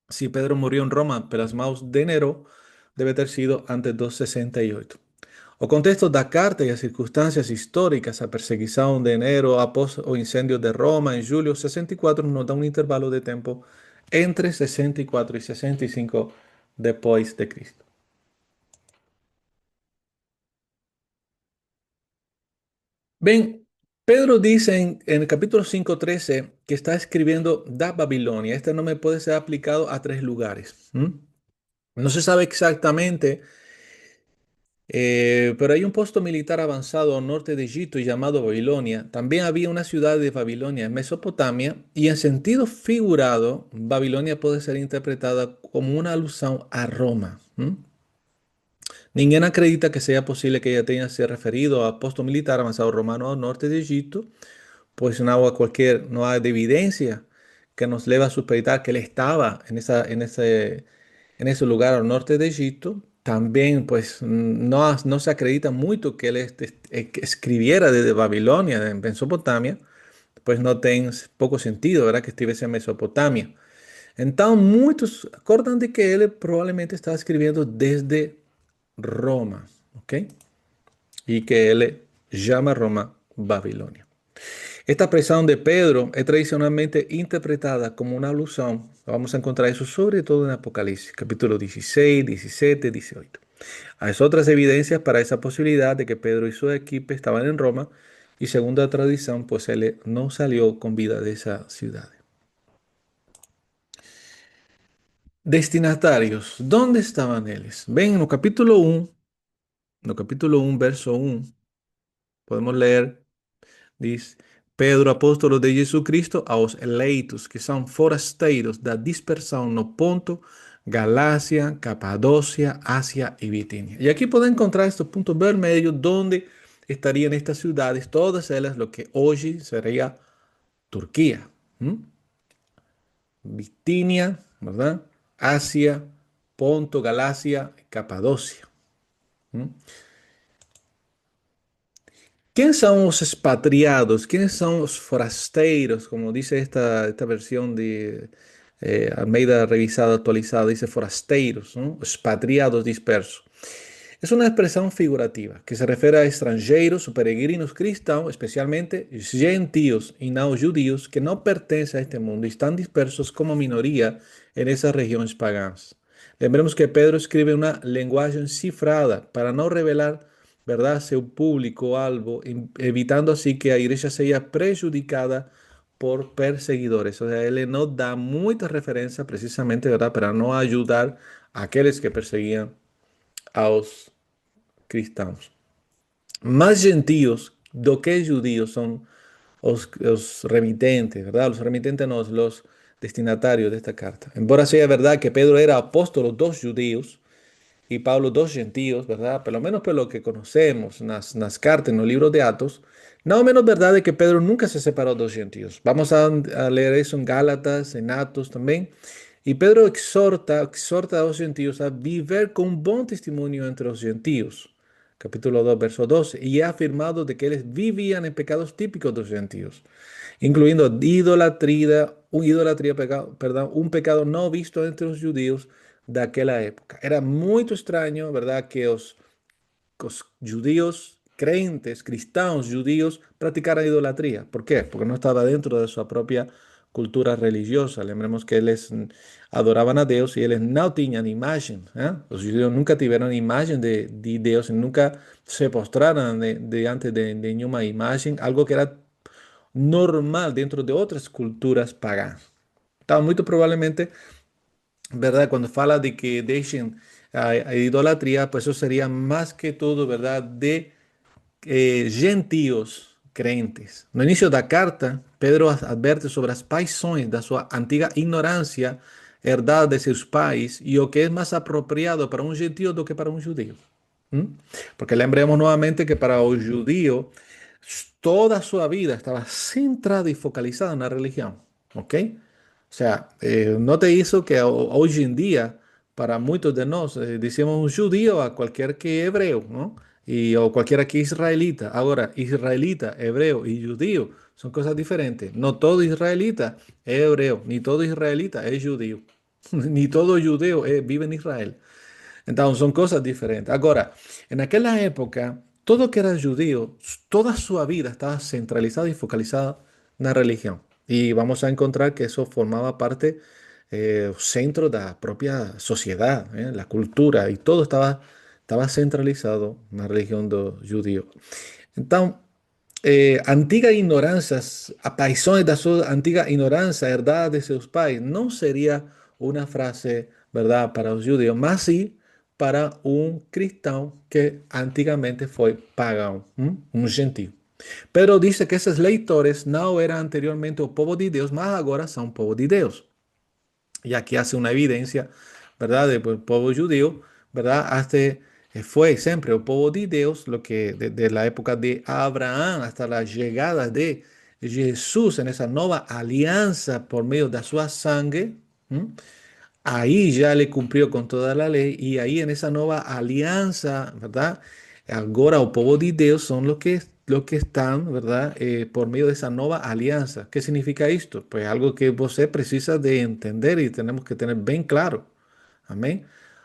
A: Si Pedro murió en Roma pelas maus de Nero, debe ter sido antes dos 68. O contexto da carta e as circunstâncias históricas, a perseguição de Nero após o incêndio de Roma em julho 64, nos dá um intervalo de tempo entre 64 e 65 depois de Cristo. Bem, Pedro dice en el capítulo 5:13 que está escribiendo da Babilonia. Este nombre puede ser aplicado a tres lugares. No se sabe exactamente Pero hay un puesto militar avanzado al norte de Egipto llamado Babilonia. También había una ciudad de Babilonia en Mesopotamia y en sentido figurado, Babilonia puede ser interpretada como una alusión a Roma. ¿M? Ninguém acredita que sea posible que ella tenga se referido a puesto militar avanzado romano al norte de Egipto, pues no hay evidencia que nos lleve a suspeitar que él estaba en ese lugar al norte de Egipto. También, pues, no se acredita mucho que él que escribiera desde Babilonia, en Mesopotamia, pues no tiene poco sentido, ¿verdad? Que estuviese en Mesopotamia. Entonces, muchos acordan de que él probablemente estaba escribiendo desde Roma, ¿ok? Y que él llama a Roma Babilonia. Esta expresión de Pedro es tradicionalmente interpretada como una alusión. Vamos a encontrar eso sobre todo en Apocalipsis, capítulo 16, 17, 18. Hay otras evidencias para esa posibilidad de que Pedro y su equipo estaban en Roma y según la tradición, pues él no salió con vida de esa ciudad. Destinatarios, ¿dónde estaban ellos? Ven, en el capítulo 1, verso 1, podemos leer. Diz Pedro, apóstolo de Jesucristo, aos eleitos que são forasteiros da dispersão no Ponto, Galácia, Capadócia, Asia y Bitinia. Y aquí pueden encontrar estos puntos vermelhos donde estarían estas ciudades, todas ellas lo que hoy sería Turquía. ¿M? Bitinia, ¿verdad? Asia, Ponto, Galacia, Capadocia. ¿M? ¿Quiénes son los expatriados? ¿Quiénes son los forasteiros? Como dice esta versión de Almeida revisada, actualizada, dice forasteiros, ¿no? Expatriados dispersos. Es una expresión figurativa que se refiere a extranjeros o peregrinos cristianos, especialmente gentíos y no judíos que no pertenecen a este mundo y están dispersos como minoría en esas regiones paganas. Lembremos que Pedro escribe una lenguaje cifrada para no revelar, ¿verdad?, seu público algo, evitando así que la iglesia sea prejudicada por perseguidores. O sea, él no da mucha referencia precisamente, ¿verdad?, para no ayudar a aquellos que perseguían a los cristianos. Más gentíos do que judíos son los remitentes, ¿verdad? Los remitentes no, los destinatarios de esta carta. Embora sea verdad que Pedro era apóstolo dos judíos y Pablo dos gentíos, ¿verdad? Por lo menos por lo que conocemos en las cartas, en los libros de Atos, no menos verdad de que Pedro nunca se separó dos gentíos. Vamos a leer eso en Gálatas, en Atos también. Y Pedro exhorta a los gentíos a vivir con un buen testimonio entre los gentíos. Capítulo 2 verso 12. Y ha afirmado de que ellos vivían en pecados típicos de los gentíos, incluyendo perdón, un pecado no visto entre los judíos de aquella época. Era muy extraño, ¿verdad?, que los judíos creyentes, cristianos judíos, practicaran idolatría. ¿Por qué? Porque no estaba dentro de su propia cultura religiosa. Lembremos que ellos adoraban a Dios y ellos no tenían imagen. Los judíos nunca tuvieron imagen de Dios y nunca se postraron delante de ninguna imagen, algo que era normal dentro de otras culturas paganas. Estaba muy probablemente, ¿verdad? Cuando fala de que dejen a idolatría, pues eso sería más que todo, ¿verdad?, de gentíos crentes. No inicio da carta, Pedro adverte sobre las paixões da sua antiga ignorancia herdada de seus pais y lo que es más apropiado para un gentío do que para un judío. ¿Mm? Porque lembremos nuevamente que para el judío toda su vida estaba centrada y focalizada en la religión. ¿Ok? O sea, no te hizo que hoy en día, para muchos de nosotros, decimos un judío a cualquier que hebreo, ¿no? O cualquiera que israelita. Ahora, israelita, hebreo y judío son cosas diferentes. No todo israelita es hebreo, ni todo israelita es judío, ni todo judeo vive en Israel. Entonces son cosas diferentes. Ahora, en aquella época, todo que era judío, toda su vida estaba centralizada y focalizada en la religión. Y vamos a encontrar que eso formaba parte, centro de la propia sociedad, la cultura, y todo estaba centralizado en la religión de judío. Entonces, antiga ignorancia, apaições da sua antiga ignorancia herdada de sus pais, no sería una frase, ¿verdad?, para los judíos, más sí para un cristão que antigamente foi pagão, um gentio. Pedro dice que esos leitores no eran anteriormente o povo de Dios, mas agora são povo de Deus. Y aquí hace una evidencia, ¿verdad? Del pueblo judío, ¿verdad? Hasta fue siempre el pueblo de Dios, lo que desde la época de Abraham hasta la llegada de Jesús en esa nueva alianza por medio de su sangre. ¿M? Ahí ya le cumplió con toda la ley y ahí en esa nueva alianza, ¿verdad? Ahora el pueblo de Dios son los que están, ¿verdad? Por medio de esa nueva alianza. ¿Qué significa esto? Pues algo que usted precisa de entender y tenemos que tener bien claro. Amén.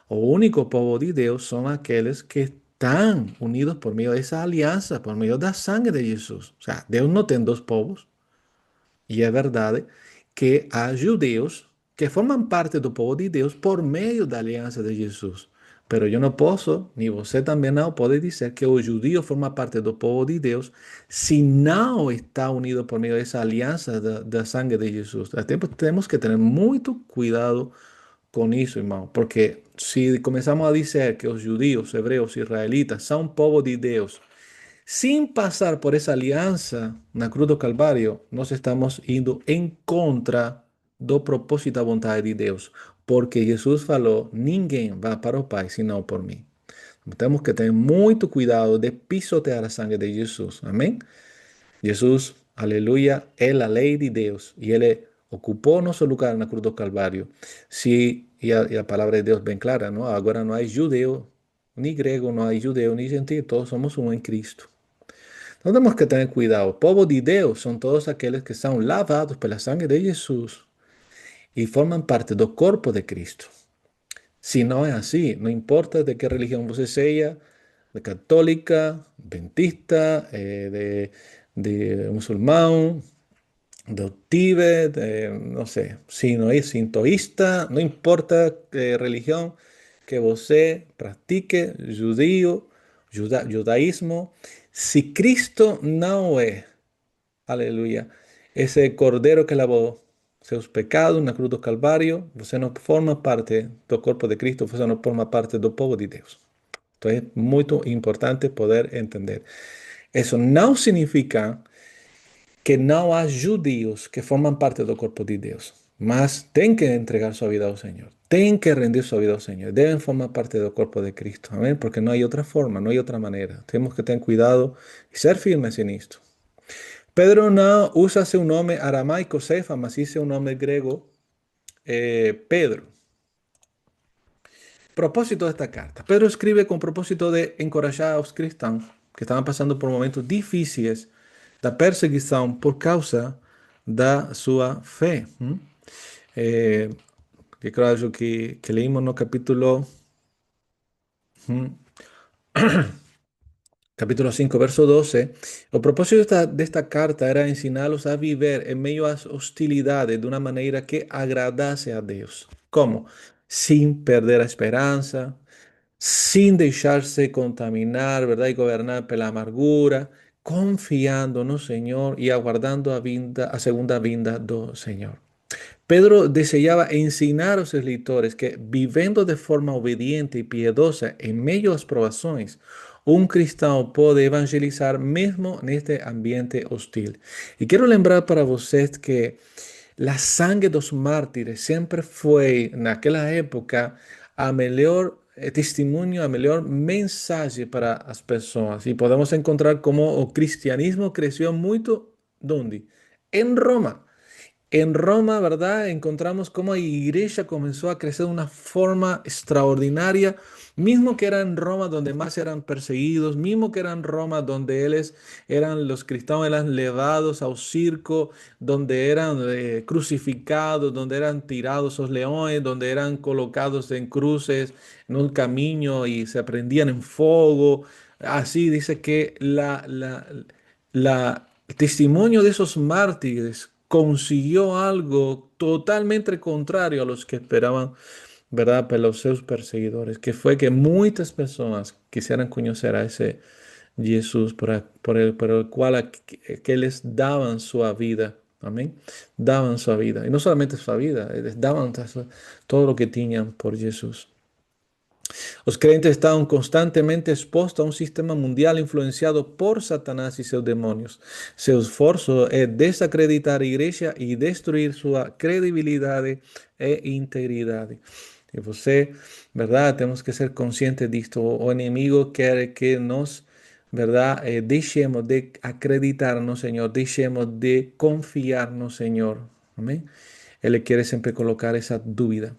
A: O único pueblo de Dios son aquellos que están unidos por medio de esa alianza, por medio de la sangre de Jesús. O sea, Dios no tiene dos pueblos. E é verdade que há judeus que formam parte do povo de Deus por meio da aliança de Jesus. Pero eu não posso, nem você também não pode dizer que o judeu forma parte do povo de Deus se não está unido por meio dessa aliança da sangue de Jesus. Temos que ter muito cuidado com isso, irmão, porque se começamos a dizer que os judeus, hebreus, israelitas são povo de Deus sin pasar por esa alianza na cruz do Calvário, nós estamos indo em contra do propósito da vontade de Deus, porque Jesus falou: ninguém vai para o Pai senão por mim. Temos que ter muito cuidado de pisotear a sangue de Jesus. Amém? Jesus, aleluia, é a lei de Deus e ele ocupou nosso lugar na cruz do Calvário. Se, e a palavra de Deus bem clara, não? Agora não há judeu, nem grego, não há judeu, nem gentil, todos somos um em Cristo. Então temos que ter cuidado. O povo de Deus são todos aqueles que são lavados pela sangue de Jesus e formam parte do corpo de Cristo. Se não é assim, não importa de que religião você seja, de católica, adventista, de muçulmão, do Tíbet, não sei, se não é sintoísta, não importa que religião que você pratique, judaísmo, se Cristo não é, aleluia, esse cordeiro que lavou seus pecados na cruz do Calvário, você não forma parte do corpo de Cristo, você não forma parte do povo de Deus. Então é muito importante poder entender. Isso não significa que não há judeus que formam parte do corpo de Deus, mas tem que entregar sua vida ao Senhor, tem que rendir sua vida ao Senhor, devem formar parte do corpo de Cristo, amém? Porque não há outra forma, não há outra maneira. Temos que ter cuidado e ser firmes nisto. Pedro não usa seu nome aramaico Cefa, mas sim seu nome grego Pedro. Propósito de esta carta. Pedro escribe con propósito de encorajar a los cristianos que estaban pasando por momentos difíciles da perseguição por causa da sua fé. Eh, que claro que leímos no capítulo 5, verso 12. El propósito de esta carta era ensinarlos a vivir en medio a las hostilidades de una manera que agradase a Dios. ¿Cómo? Sin perder la esperanza, sin dejarse contaminar, ¿verdad? Y gobernar por la amargura, confiando en el Señor y aguardando a segunda vinda do Señor. Pedro deseaba ensinar a sus lectores que viviendo de forma obediente y piedosa en medio de las provaciones, un cristiano puede evangelizar mismo en este ambiente hostil. Y quiero lembrar para ustedes que la sangre de los mártires siempre fue, en aquella época, a mejor testimonio, a mejor mensaje para las personas. Y podemos encontrar cómo el cristianismo creció mucho, ¿dónde? En Roma. En Roma, ¿verdad? Encontramos cómo la iglesia comenzó a crecer de una forma extraordinaria, mismo que era en Roma donde más eran perseguidos, mismo que era en Roma donde los cristianos eran llevados a un circo, donde eran crucificados, donde eran tirados los leones, donde eran colocados en cruces en un camino y se prendían en fuego. Así dice que el testimonio de esos mártires consiguió algo totalmente contrario a los que esperaban, ¿verdad? Por los seus perseguidores, que fue que muchas personas quisieran conocer a ese Jesús por el cual que les daban su vida. Amén. Daban su vida. Y no solamente su vida, les daban todo lo que tenían por Jesús. Os crentes estão constantemente expostos a um sistema mundial influenciado por Satanás e seus demônios. Seu esforço é desacreditar a igreja e destruir sua credibilidade e integridade. E você, verdade, temos que ser conscientes disto. O inimigo quer que nós, verdade, deixemos de acreditar no Senhor, deixemos de confiar no Senhor. Amém? Ele quer sempre colocar essa dúvida.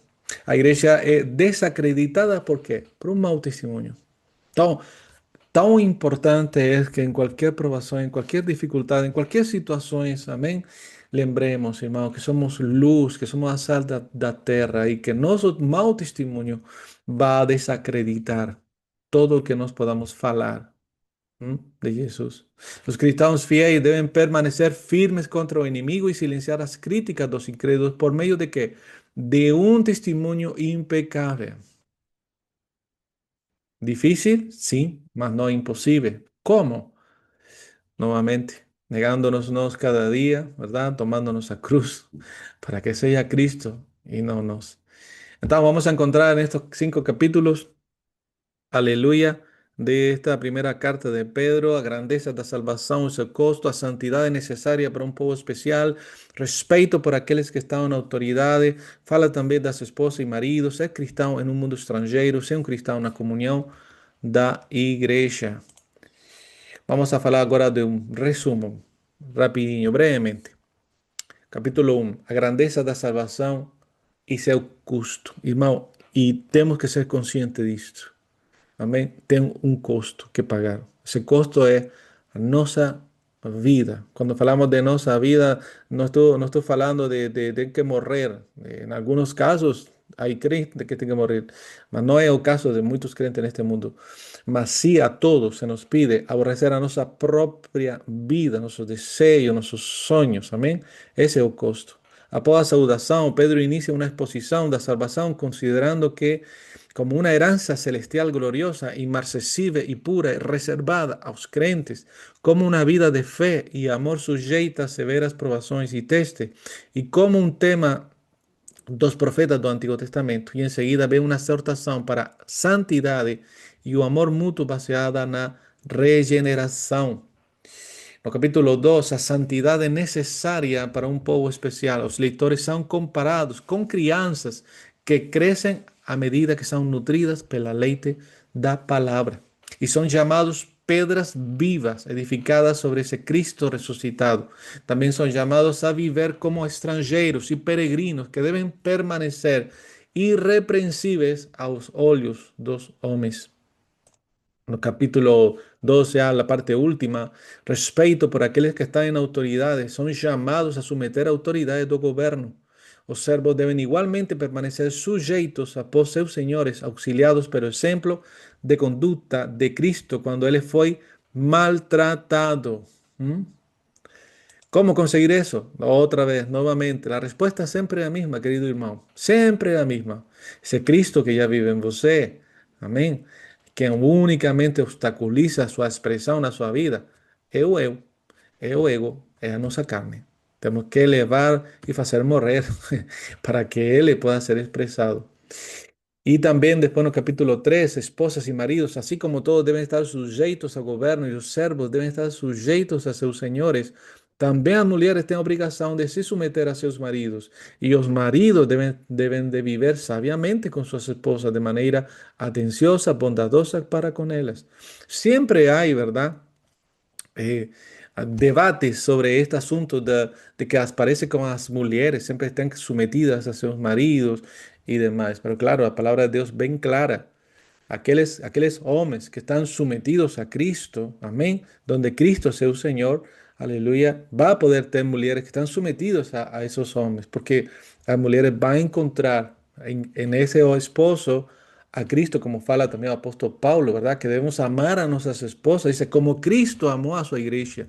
A: A igreja é desacreditada por quê? Por um mau testemunho. Então, tão importante é que em qualquer provação, em qualquer dificuldade, em qualquer situação, amém? Lembremos, irmão, que somos luz, que somos a sal da terra e que nosso mau testemunho vai desacreditar todo o que nós podamos falar de Jesús. Los cristianos fieles deben permanecer firmes contra el enemigo y silenciar las críticas de los incrédulos por medio de qué? De un testimonio impecable. Difícil, sí, mas no imposible. ¿Cómo? Nuevamente, negándonos cada día, ¿verdad? Tomándonos a cruz para que sea Cristo y no nos. Entonces vamos a encontrar en estos 5 capítulos, aleluya, de esta primera carta de Pedro, a grandeza da salvação e seu custo, a santidade necessária para um povo especial, respeito por aqueles que estão na autoridade, fala também das esposas e maridos, ser cristão em um mundo estrangeiro, ser um cristão na comunhão da igreja. Vamos a falar agora de um resumo, rapidinho, brevemente. Capítulo 1, a grandeza da salvação e seu custo. Irmão, e temos que ser conscientes disto. Amém? Tem um custo que pagar. Esse custo é a nossa vida. Quando falamos de nossa vida, não estou falando de que morrer. Em alguns casos, há crentes que têm que morrer, mas não é o caso de muitos crentes neste mundo. Mas sim, a todos se nos pide aborrecer a nossa própria vida, nossos desejos, nossos sonhos. Amém? Esse é o custo. Após a saudação, Pedro inicia uma exposição da salvação, considerando que como una heranza celestial gloriosa, inmarcesible y pura, reservada a los creyentes, como una vida de fe y amor sujeita a severas provações y testes, y como un tema dos profetas do Antigo Testamento. Y enseguida ve una exhortación para santidade y o amor mútuo baseada na regeneração. No capítulo 2, a santidade necessária para um povo especial. Os leitores são comparados com crianças que crescem à medida que são nutridas pela leite da palavra. E são chamados pedras vivas, edificadas sobre esse Cristo ressuscitado. Também são chamados a viver como estrangeiros e peregrinos que devem permanecer irrepreensíveis aos olhos dos homens. No capítulo 12, a la parte última, respeito por aqueles que están en autoridades, son llamados a someter a autoridades do governo. Os servos deben igualmente permanecer sujeitos após seus senhores, auxiliados pelo exemplo de conduta de Cristo quando ele foi maltratado. ¿Cómo conseguir eso? Otra vez, nuevamente, la respuesta siempre es la misma, querido hermano. Siempre la misma. Ese Cristo que ya vive en você, amén, que únicamente obstaculiza su expresión a su vida, é o eu, é o ego, é a nossa carne. Temos que elevar y hacer morrer para que Él pueda ser expresado. Y también después en el capítulo 3, esposas y maridos, así como todos deben estar sujetos al gobierno y los servos deben estar sujetos a sus señores, también las mujeres tienen obligación de se someter a sus maridos. Y los maridos deben de vivir sabiamente con sus esposas de manera atenciosa, bondadosa para con ellas. Siempre hay, ¿verdad? Debates sobre este asunto de que parece como las mujeres siempre están sometidas a sus maridos y demás. Pero claro, la palabra de Dios bien clara. Aquellos hombres que están sometidos a Cristo, amén, donde Cristo sea el Señor, aleluya, va a poder tener mujeres que están sometidos a esos hombres, porque las mujeres van a encontrar en ese esposo a Cristo, como fala también el apóstol Pablo, ¿verdad? Que debemos amar a nuestras esposas, dice, como Cristo amó a su iglesia.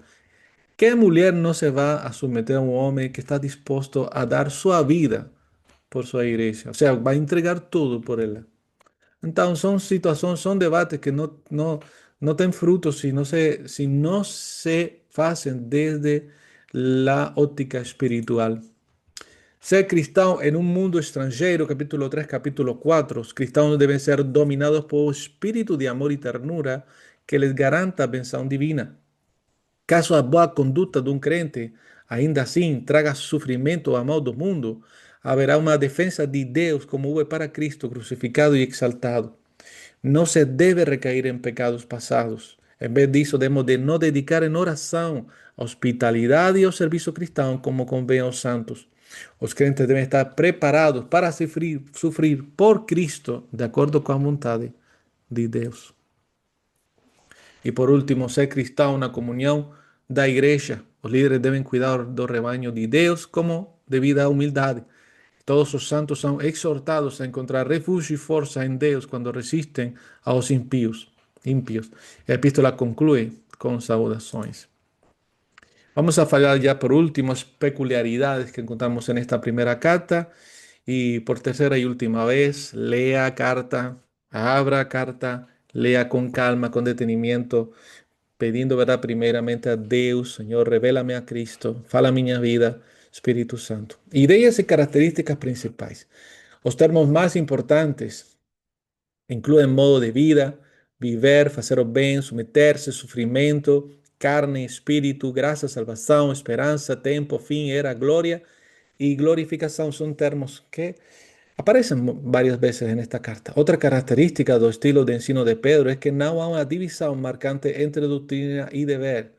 A: ¿Qué mujer no se va a someter a un hombre que está dispuesto a dar su vida por su iglesia? O sea, va a entregar todo por ella. Entonces, son situaciones, son debates que no tienen frutos si no se hacen desde la óptica espiritual. Ser cristão en un mundo extranjero, capítulo 3, capítulo 4. Os cristãos deben ser dominados por o espíritu de amor y ternura que les garanta a benção divina. Caso a boa conduta de um crente ainda assim traga sofrimento ao mal do mundo, haverá uma defesa de Deus como houve para Cristo crucificado e exaltado. Não se deve recair em pecados passados. Em vez disso, devemos de nos dedicar em oração, à hospitalidade e ao serviço cristão, como convém aos santos. Os crentes devem estar preparados para sofrer por Cristo, de acordo com a vontade de Deus. E por último, ser cristão na comunhão da igreja. Os líderes devem cuidar do rebanho de Deus como devida à humildade. Todos os santos são exortados a encontrar refúgio e força em Deus quando resistem aos ímpios. A epístola conclui com saudações. Vamos a falar ya por último as peculiaridades que encontramos en esta primera carta y por tercera y última vez, lea carta, abra carta, lea con calma, con detenimiento, pedindo, verdad, primeiramente a Deus, Senhor, revela-me a Cristo, fala a minha vida, Espírito Santo. Ideias e características principais. Os termos mais importantes incluem modo de vida, viver, fazer o bem, submeter-se, sofrimento, carne, espírito, graça, salvação, esperança, tempo, fim, era, glória e glorificação. São termos que aparecen varias veces en esta carta. Otra característica del estilo de ensino de Pedro es que no hay una división marcante entre doctrina y deber.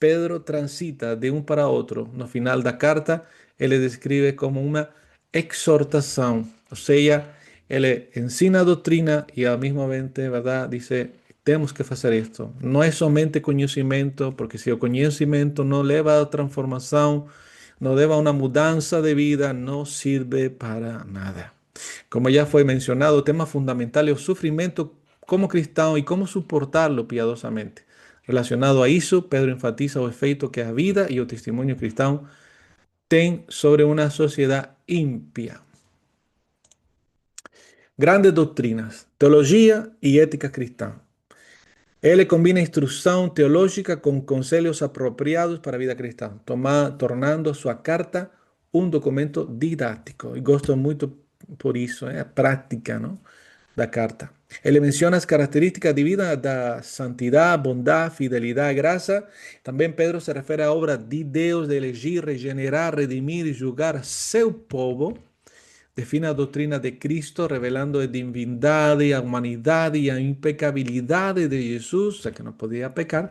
A: Pedro transita de un para otro. No final da carta, él le describe como una exhortación. O sea, él ensina doctrina y al mismo vez, ¿verdad? Dice, tenemos que hacer esto. No es solamente conocimiento, porque si el conocimiento no lleva a transformación, no lleva a una mudanza de vida, no sirve para nada. Como ya fue mencionado, o tema fundamental es el sufrimiento como cristiano y cómo soportarlo piadosamente. Relacionado a eso, Pedro enfatiza el efecto que la vida y el testimonio cristiano tienen sobre una sociedad impía. Grandes doctrinas, teología y ética cristiana. Él combina instrucción teológica con consejos apropiados para la vida cristiana, tornando su carta un documento didáctico. Y gosto mucho por eso, práctica, ¿no? Da carta. Ele menciona as características de vida da santidade, bondade, fidelidade e graça. Também Pedro se refere à obra de Deus de elegir, regenerar, redimir e julgar seu povo. Define a doutrina de Cristo, revelando a divindade, a humanidade e a impecabilidade de Jesus, já que não podia pecar,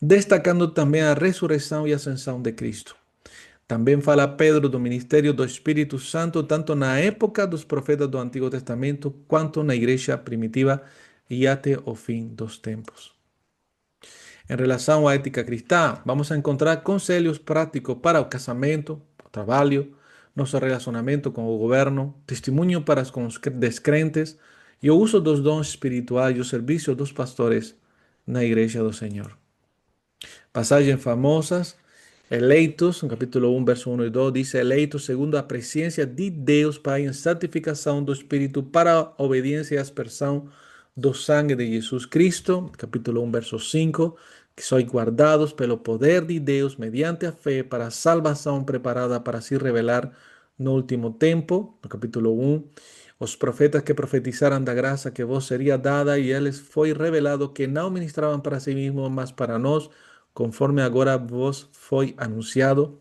A: destacando também a ressurreição e ascensão de Cristo. Também fala Pedro do ministério do Espírito Santo, tanto na época dos profetas do Antigo Testamento, quanto na igreja primitiva e até o fim dos tempos. Em relação à ética cristã, vamos a encontrar conselhos práticos para o casamento, o trabalho, nosso relacionamento com o governo, testemunho para com os descrentes e o uso dos dons espirituais e o serviço dos pastores na igreja do Senhor. Pasagens famosas, eleitos, no capítulo 1, verso 1 e 2, diz, eleitos segundo a presciência de Deus Pai em santificação do Espírito para a obediência e aspersão do sangue de Jesus Cristo, capítulo 1, verso 5, que sois guardados pelo poder de Deus mediante a fé para a salvação preparada para se revelar no último tempo, no capítulo 1, os profetas que profetizaram da graça que vos seria dada e eles foi revelado que não ministravam para si mesmos, mas para nós, conforme agora vos foi anunciado.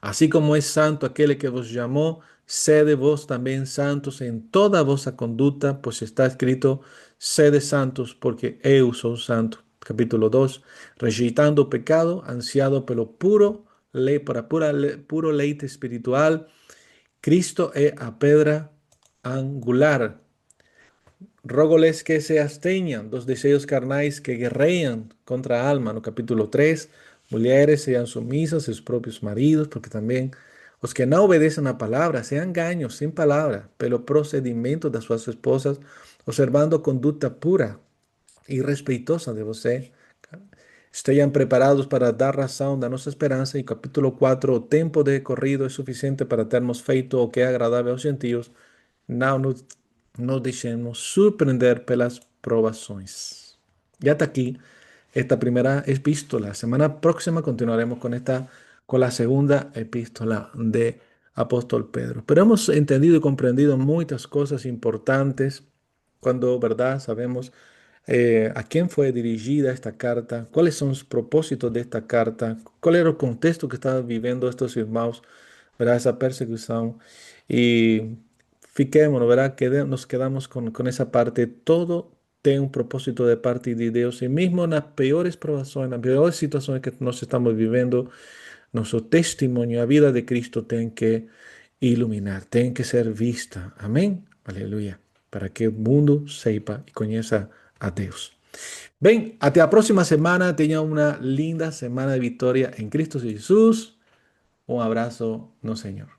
A: Así como es santo aquel que vos llamó, sede vos también santos en toda vuestra conducta, pues está escrito, sede santos porque eu sou santo. Capítulo 2, rejeitando o pecado, ansiado pelo puro leite espiritual, Cristo é a pedra angular. Rógoles que se abstenham dos desejos carnais que guerreiam contra a alma, no capítulo 3. Mulheres sejam sumisas a seus próprios maridos, porque também os que não obedecem à palavra sean ganhos sem palavra, pelo procedimento das suas esposas, observando conduta pura e respeitosa de você. Estejam preparados para dar razão da nossa esperança. E capítulo 4, o tempo decorrido é suficiente para termos feito o que é agradável aos gentios. Não nos deixemos surpreender pelas provações. Y hasta aquí esta primera epístola. Semana próxima continuaremos con la segunda epístola de apóstol Pedro. Pero hemos entendido y comprendido muchas cosas importantes cuando, ¿verdad? Sabemos a quién fue dirigida esta carta, cuáles son los propósitos de esta carta, cuál era el contexto que estaban viviendo estos hermanos, ¿verdad? Esa persecución. Y fiquémonos, ¿verdad? Nos quedamos con esa parte. Todo tiene un propósito de parte de Dios. Y mismo en las peores provaciones, en las peores situaciones que nos estamos viviendo, nuestro testimonio, la vida de Cristo tiene que iluminar, tiene que ser vista. Amén. Aleluya. Para que el mundo sepa y conozca a Dios. Ven, hasta la próxima semana. Tenga una linda semana de victoria en Cristo Jesús. Un abrazo, no Señor.